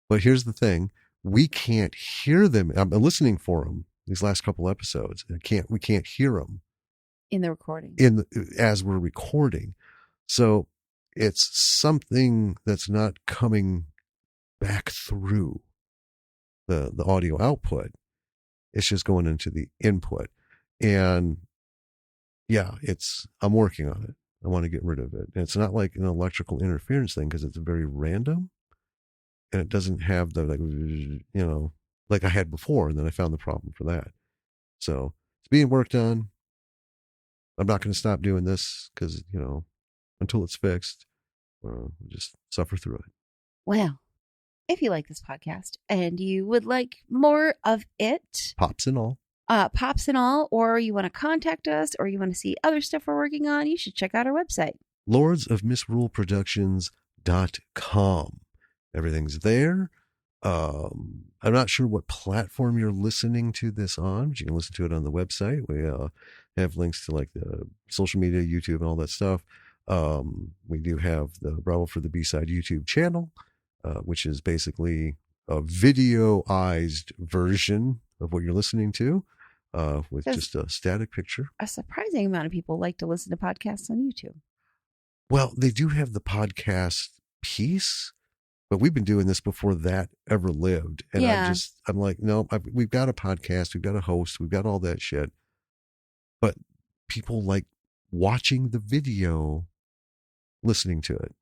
But here's the thing. We can't hear them. I'm listening for them these last couple episodes. We can't hear them in the recording as we're recording. So it's something that's not coming back through the audio output. It's just going into the input. And yeah, I'm working on it. I want to get rid of it. And it's not like an electrical interference thing because it's very random and it doesn't have the, like I had before. And then I found the problem for that. So it's being worked on. I'm not going to stop doing this because, until it's fixed, we'll just suffer through it. Well, if you like this podcast and you would like more of it, pops and all, or you want to contact us, or you want to see other stuff we're working on, you should check out our website. lordsofmisruleproductions.com. Everything's there. I'm not sure what platform you're listening to this on, but you can listen to it on the website. We have links to like the social media, YouTube, and all that stuff. We do have the Bravo for the B-Side YouTube channel, which is basically a videoized version of what you're listening to, with just a static picture. A surprising amount of people like to listen to podcasts on YouTube. Well, they do have the podcast piece, but we've been doing this before that ever lived. And Yeah. I'm like, no, we've got a podcast, we've got a host, we've got all that shit. But people like watching the video, listening to it.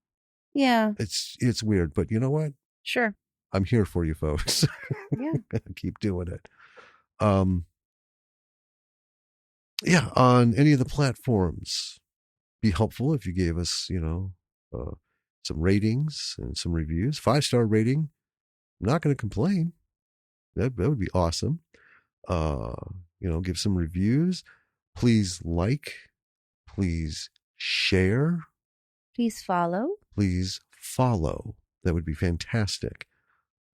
Yeah. It's weird, but you know what? Sure. I'm here for you folks. Yeah. Keep doing it. Yeah, on any of the platforms, be helpful if you gave us, some ratings and some reviews. 5-star rating. I'm not going to complain. That would be awesome. Give some reviews. Please like. Please share. Please follow. Please follow. That would be fantastic.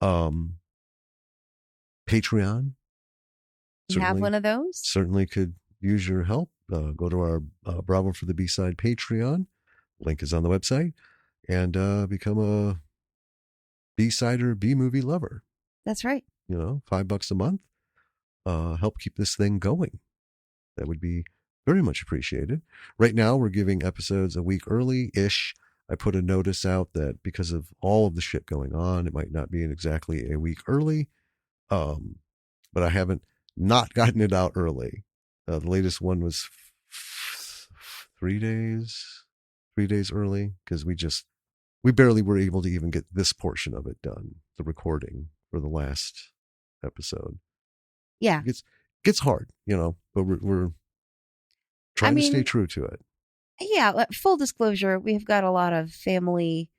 Patreon. You have one of those? Certainly could use your help. Go to our Bravo for the B-Side Patreon. Link is on the website. And become a B-sider, B-movie lover. That's right. $5 a month. Help keep this thing going. That would be very much appreciated. Right now, we're giving episodes a week early-ish. I put a notice out that because of all of the shit going on, it might not be exactly a week early. But I haven't not gotten it out early. The latest one was 3 days early, because we barely were able to even get this portion of it done, the recording for the last episode. Yeah. It gets hard, but we're trying to stay true to it. Yeah. Full disclosure, we've got a lot of family,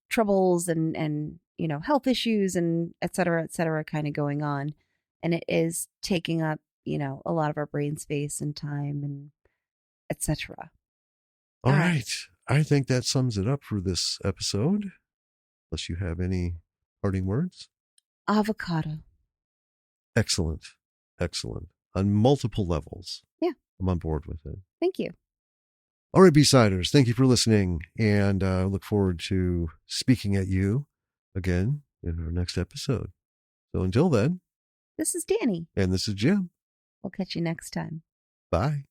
troubles and health issues and et cetera kind of going on. And it is taking up, a lot of our brain space and time and et cetera. All right. I think that sums it up for this episode. Unless you have any parting words. Avocado. Excellent. On multiple levels. Yeah. I'm on board with it. Thank you. All right, B-Siders, thank you for listening. And I look forward to speaking at you again in our next episode. So until then. This is Danny. And this is Jim. We'll catch you next time. Bye.